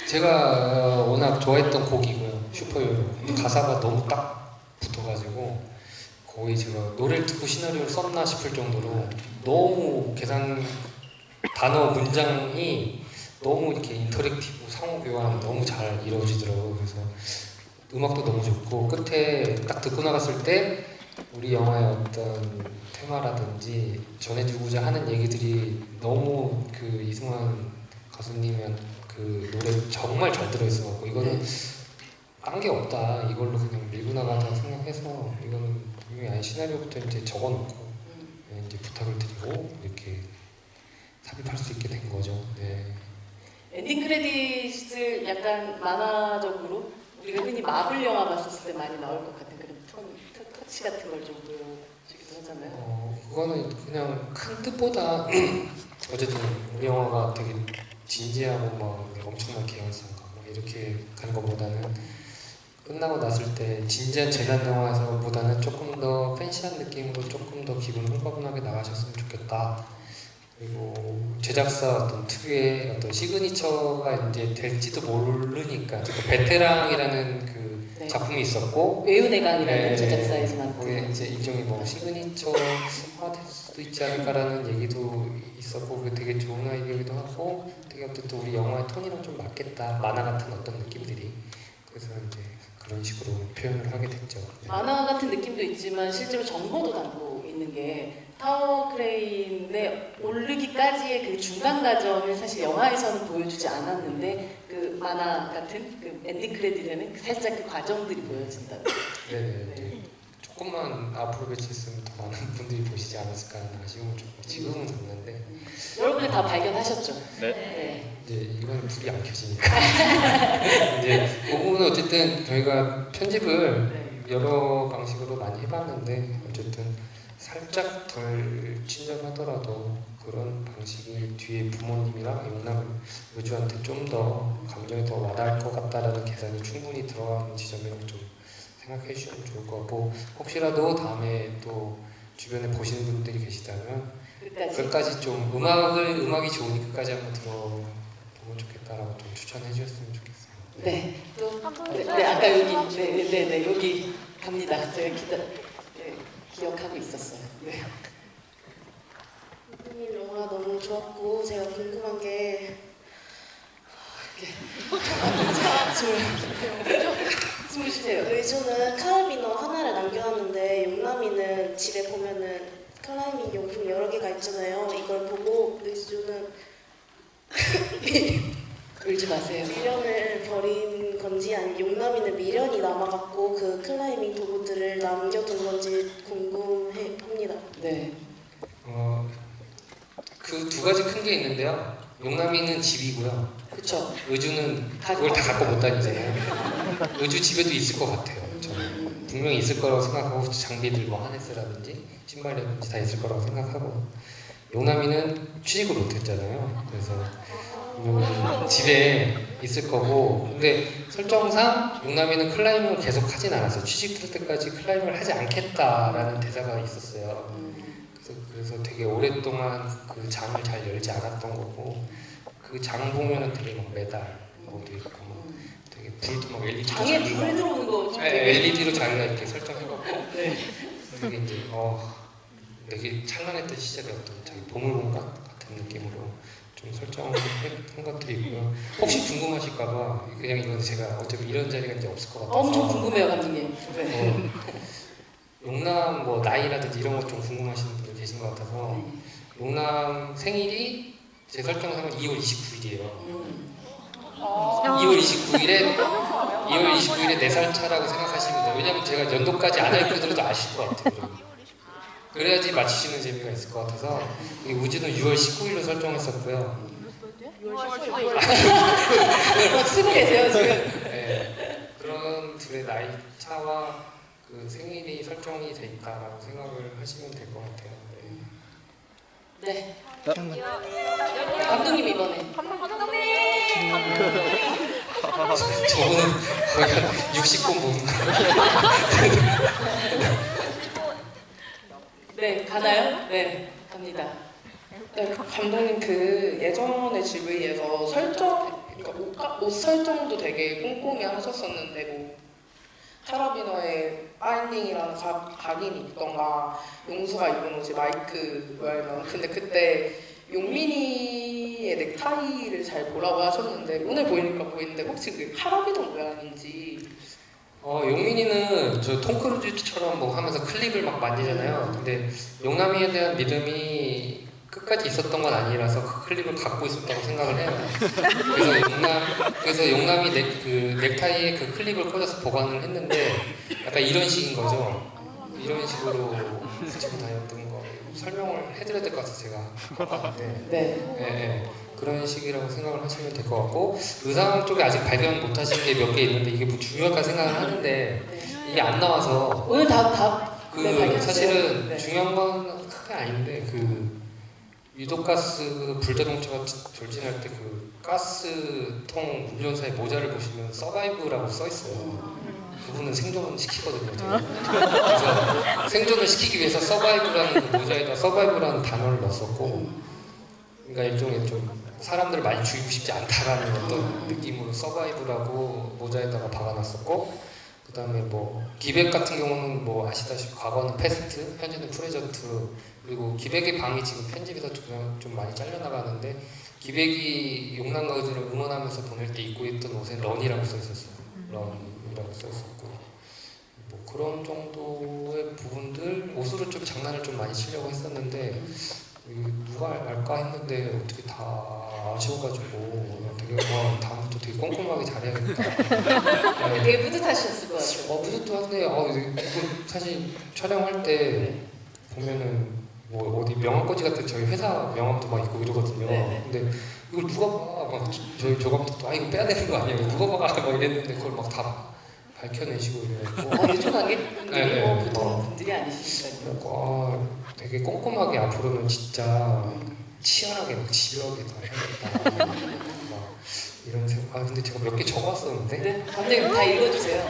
제가 워낙 좋아했던 곡이고요, 슈퍼히어로. 근데 가사가 너무 딱 붙어가지고 거의 제가 노래를 듣고 시나리오를 썼나 싶을 정도로 너무 계산 단어 문장이 너무 이렇게 인터랙티브 상호 교환 너무 잘 이루어지더라고요. 그래서 음악도 너무 좋고 끝에 딱 듣고 나갔을 때 우리 영화의 어떤 테마라든지 전해주고자 하는 얘기들이 너무 그 이승환 가수님의 그 노래 정말 잘 들어있어갖고 이거는 딴 게 없다 이걸로 그냥 밀고 나가자 생각해서 이거는 분명히 아예 시나리오부터 이제 적어놓고 이제 부탁을 드리고 이렇게 삽입할 수 있게 된 거죠. 네. 엔딩 크레딧을 약간 만화적으로 우리가 흔히 마블 영화 봤었을 때 많이 나올 것 같은 그런 터치 같은 걸 좀 보여주기도 하잖아요. 그거는 그냥 큰 뜻보다 어쨌든 우리 영화가 되게 진지하고 막 엄청난 개연성과 막 이렇게 가는 것보다는 끝나고 났을 때 진지한 재난 영화에서보다는 조금 더 팬시한 느낌으로 조금 더 기분 홀가분하게 나가셨으면 좋겠다. 그리고 제작사 어떤 특유의 어떤 시그니처가 이제 될지도 모르니까 그 베테랑이라는 그 네. 작품이 있었고 외유내강이라는 제작사에서 만든 거기에 이제 일종의 뭐 시그니처화 될 수도 있지 않을까라는 얘기도 있었고 그게 되게 좋은 아이디어이기도 하고 되게 어쨌든 우리 영화의 톤이랑 좀 맞겠다 만화 같은 어떤 느낌들이 그래서 이제 그런 식으로 표현을 하게 됐죠. 네. 만화 같은 느낌도 있지만 실제로 정보도 담고 있는 게 타워 크레인에 오르기까지의 그 중간 과정을 사실 영화에서는 보여주지 않았는데 그 만화 같은 그 엔딩 크레딧에는 살짝 그 과정들이 보여진다. 네네. 네. 조금만 앞으로 배치했으면 더 많은 분들이 보시지 않았을까 하는 아쉬움을 조금 지금은 잡는데 여러분들 다 발견하셨죠? 네. 이제 이건 불이 안 켜지니까 이제 그 부분은 어쨌든 저희가 편집을 여러 방식으로 많이 해봤는데 어쨌든 살짝 덜 친절하더라도 그런 방식이 뒤에 부모님이랑 용남 의주한테 좀 더 감정이 더 와닿을 것 같다라는 계산이 충분히 들어가는 지점이라고 좀 생각해 주시면 좋을 것 같고 혹시라도 다음에 또 주변에 보시는 분들이 계시다면 끝까지 좀 음악이 좋으니 끝까지 한번 들어보면 좋겠다라고 좀 추천해 주셨으면 좋겠어요. 네. 또 네, 아까 여기 네 여기 갑니다. 제가 기억하고 있었어요. 네. 이 영화 너무 좋았고 제가 궁금한 게 숨을 쉬세요. 의주는 카라비너 하나를 남겨놨는데 용남이는 집에 보면은 클라이밍 용품 여러 개가 있잖아요. 이걸 보고 의주는 울지 마세요. 미련을 버린 건지 아니면 용남이는 미련이 남아갖고 그 클라이밍 도구들을 남겨둔 건지 궁금합니다. 네. 그 두 가지 큰 게 있는데요. 용남이는 집이고요. 그렇죠. 의주는 그걸 다 갖고 못 다니잖아요. 의주 집에도 있을 것 같아요. 저는 분명히 있을 거라고 생각하고 장비들 뭐 하네스라든지 신발이라든지 다 있을 거라고 생각하고 용남이는 취직을 못했잖아요. 그래서 분명히 집에 있을 거고 근데 설정상 용남이는 클라이밍을 계속 하진 않았어요. 취직 될 때까지 클라이밍을 하지 않겠다라는 대사가 있었어요. 그래서 되게 오랫동안 그 장을 잘 열지 않았던 거고 그 장 보면은 되게 막 메달 뭐도 있고 되게 불도 막 LED 장에 불 들어오는 거 네, LED로 자기가 이렇게 설정해갖고 네. 되게 이제 되게 찬란했던 시절의 어떤 자기 보물공간 같은 느낌으로 좀 설정한 것들이 있고요. 혹시 궁금하실까봐 그냥 이건 제가 어차피 이런 자리가 이제 없을 것 같아서 엄청 궁금해요, 감독님. 네. 용남 뭐 나이라든지 이런 것 좀 궁금하시는 분들 계신 것 같아서 용남 생일이 제 설정상은 2월 29일이에요. 2월 29일에 4살 차라고 생각하시면 돼요. 왜냐면 제가 연도까지 안 알려드려도 아실 것 같아요. 그래야지 맞추시는 재미가 있을 것 같아서 우리 우주는 6월 19일로 설정했었고요. 쓰고 계세요 지금. 네, 그런 둘의 나이 차와 그 생일이 설정이 돼 있다라고 생각을 하시면 될 것 같아요. 네. 감독님 이번에. 저는 거의 한 60번 보는 네, 가나요? 네, 갑니다. 네, 감독님 그 예전의 GV에서 그러니까 옷 설정도 되게 꼼꼼히 하셨었는데 뭐 카라비너의 파인딩이라는 각인이 있던가 용수가 입은 옷이 마이크 모양이면 근데 그때 용민이의 넥타이를 잘 보라고 하셨는데 오늘 보이니까 보이는데 혹시 그 카라비너 모양인지 용민이는 저 톰 크루즈처럼 뭐 하면서 클립을 막 만지잖아요. 근데 용남이에 대한 믿음이 끝까지 있었던 건 아니라서 그 클립을 갖고 있었다고 생각을 해요. 그래서 용남이 넥타이에 그 클립을 꽂아서 보관을 했는데 약간 이런 식인 거죠. 이런 식으로 가지고 다녔던 거 설명을 해드려야 될 것 같아서 제가. 네. 그런 식이라고 생각을 하시면 될 것 같고 의상 쪽에 아직 발견 못 하신 게 몇 개 있는데 이게 뭐 중요할까 생각을 하는데 이게 안 나와서 오늘 사실은 중요한 건 크게 아닌데 유독가스 불자동차가 돌진할 때 그 가스통 운전사의 모자를 보시면 서바이브라고 써 있어요. 그분은 생존을 시키거든요. 그래서 생존을 시키기 위해서 서바이브라는 그 모자에다 서바이브라는 단어를 넣었었고, 그러니까 일종의 좀 사람들을 많이 죽이고 싶지 않다라는 어떤 느낌으로 서바이브라고 모자에다가 박아놨었고, 그 다음에 뭐 기백 같은 경우는 뭐 아시다시피 과거는 패스트, 현재는 프레젠트, 그리고 기백의 방이 지금 편집에서 좀 많이 잘려나가는데 기백이 용남가수를 응원하면서 보낼 때 입고 있던 옷에 런이라고 써있었어요. 런이라고 써있었고 뭐 그런 정도의 부분들 옷으로 좀 장난을 좀 많이 치려고 했었는데 누가 알까 했는데 어떻게 다 아쉬워가지고 되게 다음부터 되게 꼼꼼하게 잘해야겠다. 되게 뿌듯하셨을 것 같아요. 뿌듯한데 이거 사실 촬영할 때 보면은 뭐 어디 명함꽂이 같은 저희 회사 명함도 막 있고 이러거든요. 근데 이걸 누가 봐? 막 저희 조감독도 이거 빼야 되는 거 아니에요? 누가 봐? 막 이랬는데 그걸 막 다 밝혀내시고 이래갖고 요즘 관객분들이 보통 분들이 아니시니까요. 되게 꼼꼼하게 앞으로는 진짜 치열하게 막 집요하게 다 해야겠다. 막 이런 생각. 근데 제가 몇 개 적었었는데. 네, 감독님 다 읽어주세요.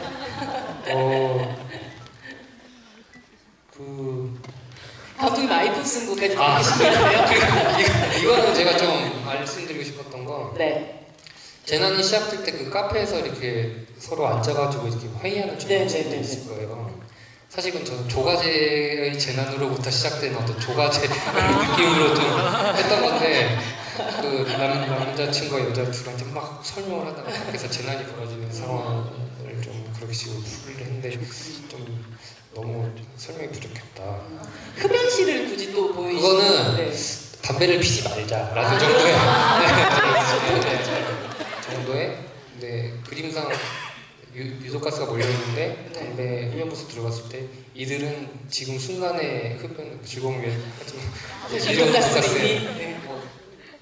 감독님 아이폰 쓴 것까지 읽으시면서요? 이거는 제가 좀 말씀드리고 싶었던 건. 네. 재난이 시작될 때 그 카페에서 이렇게 서로 앉아가지고 이렇게 회의하는 장면이 있을 거예요. 사실은 저는 조가제의 재난으로부터 시작된 어떤 조가제 느낌으로 좀 했던 건데 그 남자친구와 여자 둘한테 막 설명을 하다가 밖에서 재난이 벌어지는 상황을 좀 그렇게 식으로 풀이를 했는데 좀 너무 설명이 부족했다. 흡연실을 굳이 또 보이시는 그거는 담배를 피지 말자라는 정도의 정도의 그림상 유독가스가 몰려있는데 담배 흡연부스 들어갔을 때 이들은 지금 순간의 즐거움 위해 유독가스에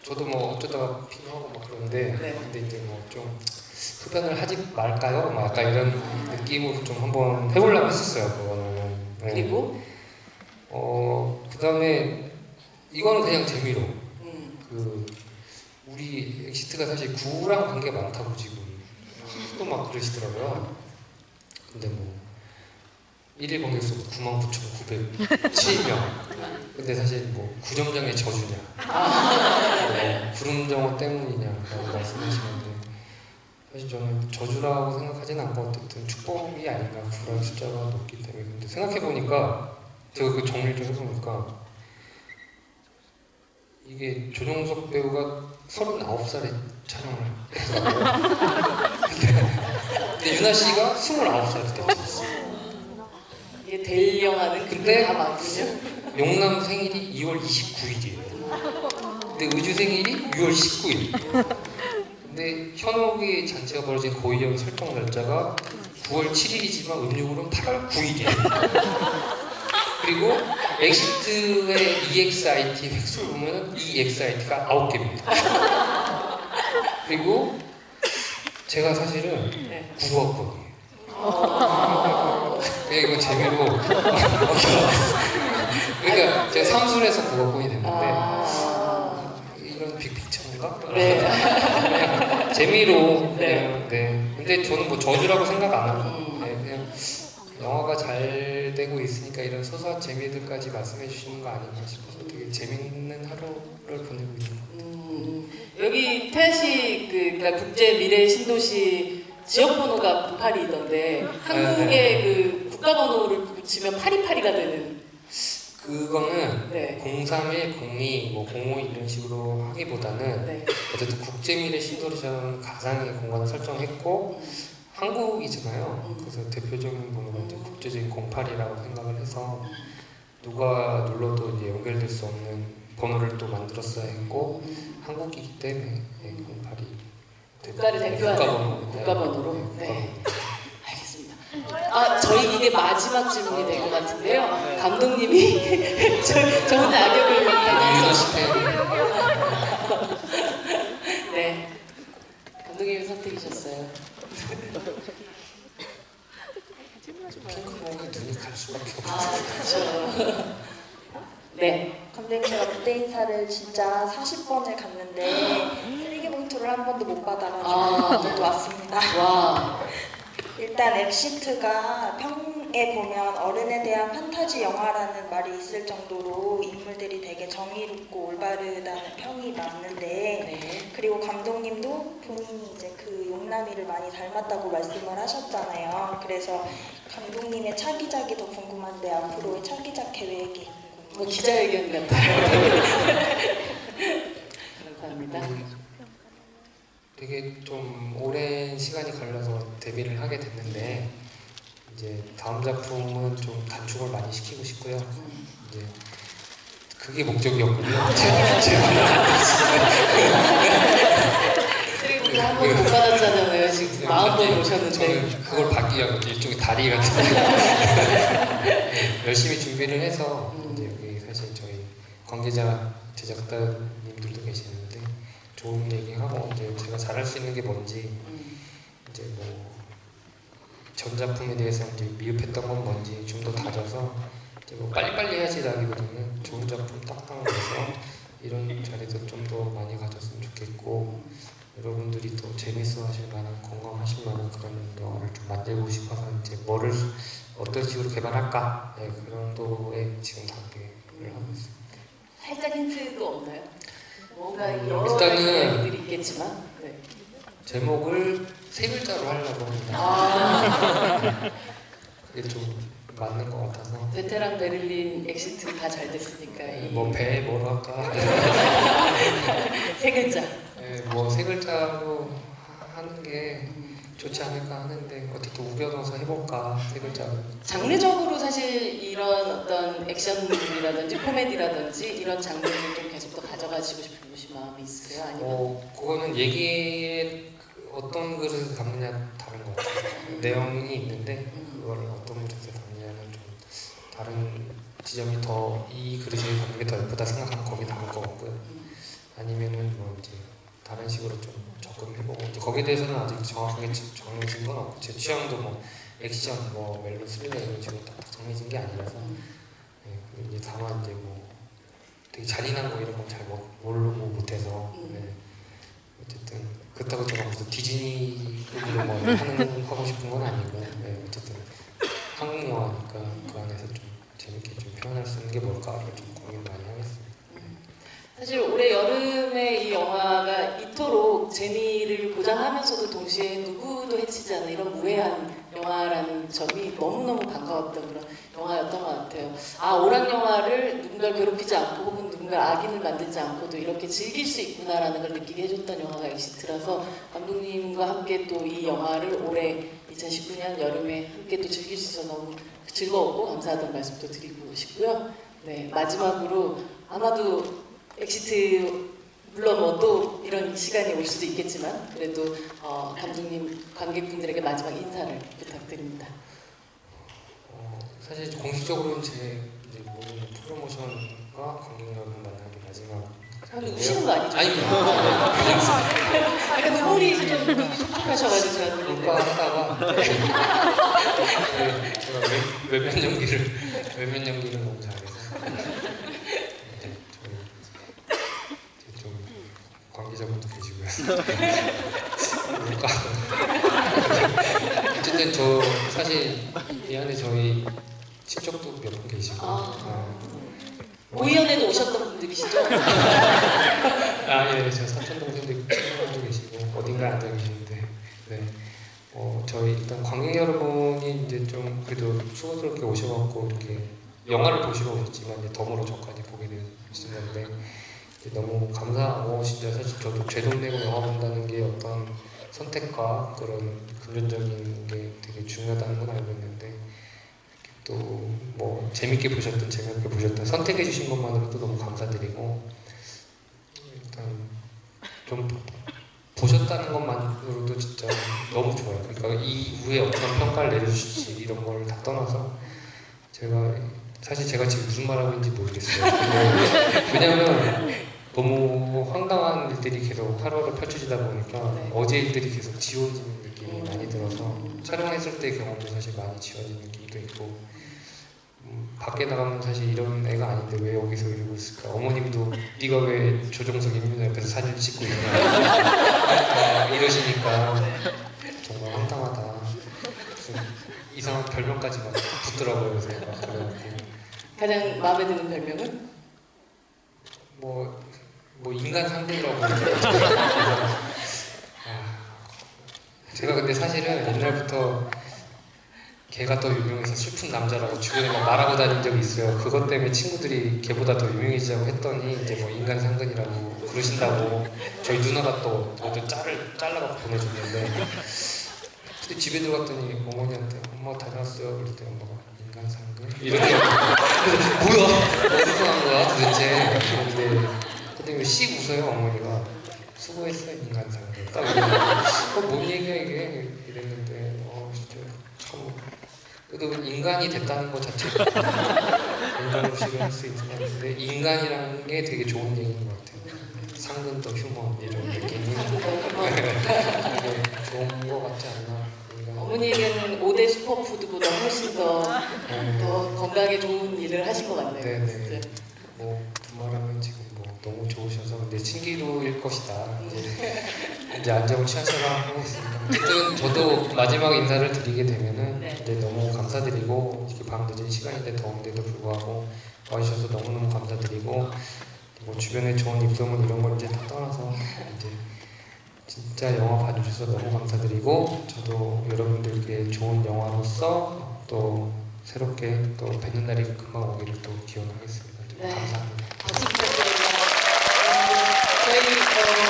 저도 뭐 어쩌다가 피하고 막 그러는데 근데 이제 뭐 좀 흡연을 하지 말까요? 막 약간 이런 느낌으로 좀 한번 해보려고 했었어요. 그거는. 그리고 그 다음에 이거는 그냥 재미로 우리 엑시트가 사실 구랑 관계가 많다고 지금 또 막 그러시더라고요. 근데 뭐 1일 관객수 99,907명. 근데 사실 뭐 구점장의 저주냐, 구름정원 때문이냐라고 말씀하시는데 사실 저는 저주라고 생각하지는 않고 어쨌든 축복이 아닌가. 구라의 숫자가 높기 때문에. 근데 생각해보니까 제가 그 정리를 좀 해보니까 이게 조정석 배우가 39살에 촬영을 했더라고요. 근데 유나 씨가 29살 때 찍었어요. 이게 될 영화는 근데 다 맞군요. 용남 생일이 2월 29일이에요. 근데 의주 생일이 6월 19일. 근데 현옥의 잔치가 벌어진 고이영 설정 날짜가 9월 7일이지만 음력으로는 8월 9일이에요. 그리고 엑시트의 EXIT 획수를 보면 EXIT가 9개입니다. 그리고 제가 사실은 국어학번이에요. 이거 재미로 그러니까 제가 삼순에서 국어학번이 됐는데 이런 빅픽처인가? 그냥 재미로 근데 저는 뭐 저주라고 생각 안 하고 그냥 영화가 잘 되고 있으니까 이런 소소한 재미들까지 말씀해 주시는 거 아닌가 싶어서 되게 재밌는 하루를 보내고 있는 여기 태아시 그러니까 국제 미래 신도시 지역 번호가 98이던데 한국의 그 국가 번호를 붙이면 8282가 되는 그거는 031, 02, 뭐 05 이런 식으로 하기보다는 어쨌든 국제 미래 신도시라는 가상의 공간을 설정했고 한국이잖아요. 그래서 대표적인 번호가 이제 국제적인 08이라고 생각을 해서 누가 눌러도 이제 연결될 수 없는 번호를 또 만들었어야 했고 한국이기 때문에 08이 국가를 대표하는 국가번호로. 네, 네. 알겠습니다. 저희 이게 마지막 질문이 될 것 같은데요. 감독님이 좋은 악역을 당해서 네, 감독님이 선택이셨어요. 핑크목에 눈이 갈 수밖에 없어요. 그렇죠. 네. 감독님 제가 무대 인사를 진짜 40번을 갔는데 쓰레기 봉투를 한 번도 못 받아가지고 오늘도 왔습니다. 와. 일단 엑시트가 평에 보면 어른에 대한 판타지 영화라는 말이 있을 정도로 인물들이 되게 정의롭고 올바르다는 평이 많은데 네. 그리고 감독님도 본인이 이제 그 용남이를 많이 닮았다고 말씀을 하셨잖아요. 그래서 감독님의 차기작이 더 궁금한데 앞으로의 차기작 계획이 뭐 기자회견 같아요. 감사합니다. 되게 좀 오랜 시간이 걸려서 데뷔를 하게 됐는데 이제 다음 작품은 좀 단축을 많이 시키고 싶고요. 이제 그게 목적이었군요. 쓰레기를 한 번도 못 받았잖아요. 지금 40번 오셨는데. 저는 그걸 받기 위한 일종의 다리 같은 열심히 준비를 해서 이제 여기 사실 저희 관계자 제작자님들도 계시는데 좋은 얘기하고 이제 제가 잘할 수 있는 게 뭔지 이제 뭐 전 작품에 대해서 이제 미흡했던 건 뭔지 좀 더 다져서 이제 뭐 빨리빨리 해야지라기보다는 좋은 작품 딱딱 내서 이런 자리도 좀 더 많이 가졌으면 좋겠고 여러분들이 또 재밌어하실 만한 공감하실 만한 그런 영화를 좀 만들고 싶어서 이제 뭐를 어떤 식으로 개발할까 그런 도에 지금 단계를 하고 있습니다. 살짝 힌트도 없나요? 뭔가 여러 일단은 가지 얘기들이 있겠지만 네. 제목을 세 글자로 하려고 합니다. 그게 좀 맞는 것 같아서. 베테랑 베를린 엑시트 다 잘 됐으니까 뭐 배 뭐로 할까? 세 글자. 네, 뭐 세 글자로 하는 게 좋지 않을까 하는데 어떻게 우겨넣어서 해볼까 세 글자로. 장르적으로 사실 이런 어떤 액션물이라든지 코미디라든지 이런 장르를 좀 계속 더 가져가시고 싶으신 마음이 있으세요? 아니면? 그거는 얘기에 어떤 글을 담느냐 다른 것 같아요. 내용이 있는데 그걸 어떤 글에서 담느냐는 좀 다른 지점이 더 이 글을 담는 게 더 예쁘다 생각하면 거기 담을 것 같고요. 아니면은 뭐 이제 다른 식으로 좀 접근해보고 이제 거기에 대해서는 아직 정확하게 정해진 건 없고 제 취향도 뭐 액션, 뭐 멜로, 스릴러 이런 식으로 딱 정해진 게 아니라서 근데 이제 다만 이제 뭐 되게 잔인한 거 이런 건 잘 모르고 못해서 어쨌든 그렇다고 제가 무슨 디즈니로 뭐 하고 싶은 건 아니고 어쨌든 한국 영화니까 그 안에서 좀 재밌게 좀 표현할 수 있는 게 뭘까를 좀 고민 많이 하겠습니다. 사실 올해 여름에 이 영화가 이토록 재미를 보장하면서도 동시에 누구도 해치지 않는 이런 무해한 영화라는 점이 너무너무 반가웠던 그런 영화였던 것 같아요. 오락 영화를 누군가를 괴롭히지 않고 혹은 누군가 악인을 만들지 않고도 이렇게 즐길 수 있구나라는 걸 느끼게 해줬던 영화가 엑시트라서 감독님과 함께 또 이 영화를 올해 2019년 여름에 함께 또 즐길 수 있어서 너무 즐거웠고 감사하다는 말씀도 드리고 싶고요. 네, 마지막으로 아마도 엑시트 물론 뭐 또 이런 시간이 올 수도 있겠지만 그래도 감독님 관객분들에게 마지막 인사를 부탁드립니다. 사실 공식적으로는 제 모든 프로모션과 관객 여러분 만나는 게 마지막. 우시는 거 아니죠? 아니 약간 눈물이 좀 촉촉하셔가지고 제가 그러니까 하다가 제가 외면 연기를 너무 잘해서 좀 관계자분도 계시고요. 어쨌든 저 사실 이 안에 저희 친척도 몇 분 계시고 오이연에도 오셨던 분들이시죠? 예, 저 사촌 동생도 친구도 계시고 어딘가에 앉아 계시는데, 저희 일단 관객 여러분이 이제 좀 그래도 수고스럽게 오셔갖고 이렇게 영화를 보시러 오셨지만 이제 덤으로 저까지 보게 되신 건데 너무 감사하고 진짜 사실 저도 제 돈 내고 영화 본다는 게 어떤 선택과 그런 금전적인 게 되게 중요하다는 건 알고 있는데 또 뭐 재밌게 보셨든 재미없게 보셨든 선택해 주신 것만으로도 너무 감사드리고 일단 좀 보셨다는 것만으로도 진짜 너무 좋아요. 그러니까 이후에 어떤 평가를 내려주실지 이런 걸 다 떠나서 사실 제가 지금 무슨 말하고 있는지 모르겠어요. 왜냐면 너무 황당한 일들이 계속 하루하루 펼쳐지다 보니까 어제 일들이 계속 지워지는 느낌이 많이 들어서 촬영했을 때 경험도 사실 많이 지워지는 느낌도 있고 밖에 나가면 사실 이런 애가 아닌데 왜 여기서 이러고 있을까. 어머님도 네가 왜 조정석 임윤 옆에서 사진 찍고 있냐 이러시니까 정말 황당하다. 무슨 이상한 별명까지 막 붙더라고요. 그래서 막 그래갖고 가장 마음에 드는 별명은? 뭐 인간 상대라고 제가 근데 사실은 옛날부터 걔가 더 유명해서 슬픈 남자라고 주변에 막 말하고 다닌 적이 있어요. 그것 때문에 친구들이 걔보다 더 유명해지자고 했더니 이제 뭐 인간 상근이라고 그러신다고 저희 누나가 또 잘라갖고 보내줬는데 근데 집에 들어갔더니 어머니한테 엄마 다녀왔어요. 그랬더니 엄마가 인간 상근? 이렇게 그래서 뭐야? 어디서 난 거야 도대체? 근데 왜 씩 웃어요 어머니가. 수고했어요 인간 상근. 딱 이러고 뭔 얘기야 이게? 이랬는데 진짜 참 그래도 인간이 됐다는 것 자체가 인간의식을 할 수 있지만 근데 인간이라는 게 되게 좋은 얘기인 것 같아요. 상근도 휴먼 이런 느낌이 되게 좋은 것 같지 않나. 어머니에게는 5대 슈퍼푸드보다 훨씬 더 건강에 좋은 일을 하신 것 같네요. 네네. 뭐 말하면 지금 뭐 너무 좋으셔서 근데 신기루일 것이다. 이제 안정을 취하셔라 하고 있습니다. 어쨌든 저도 마지막 인사를 드리게 되면은 이제 너무 감사드리고 이렇게 밤 늦은 시간인데 더운데도 불구하고 와주셔서 너무너무 감사드리고 뭐 주변에 좋은 입소문 이런 걸 이제 다 떠나서 이제 진짜 영화 봐주셔서 너무 감사드리고 저도 여러분들께 좋은 영화로서 또 새롭게 또 뵙는 날이 금방 오기를 또 기원하겠습니다. 감사합니다. 박수 부탁드립니다. 저희 이상민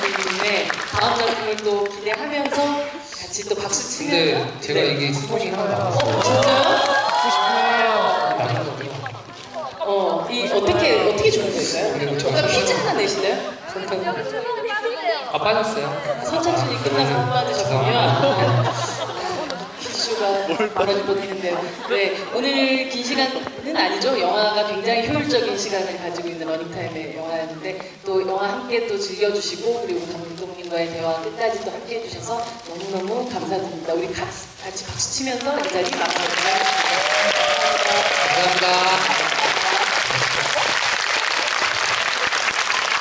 감독님의 다음 작품을 또 기대하면서 같이 또 박수 치면서 근데 제가 이게 스포이 하나 남았어요. 진짜요? 남았거든요. 어떻게 좋은 걸까요? 뭔가 퀴즈 하나 내실래요? 빠졌어요. 선착순이 끝나서 못 받으셨군요. 퀴즈쇼가 벌어질 뻔했는데요. 네, 오늘 긴 시간은 아니죠. 영화가 굉장히 효율적인 시간을 가지고 있는 러닝타임의 영화였는데 또 영화 함께 또 즐겨주시고 그리고 감독님과의 대화 끝까지 또 함께 해주셔서 너무너무 감사드립니다. 우리 같이 박수 치면서 이 자리 마무리하겠습니다. 감사합니다.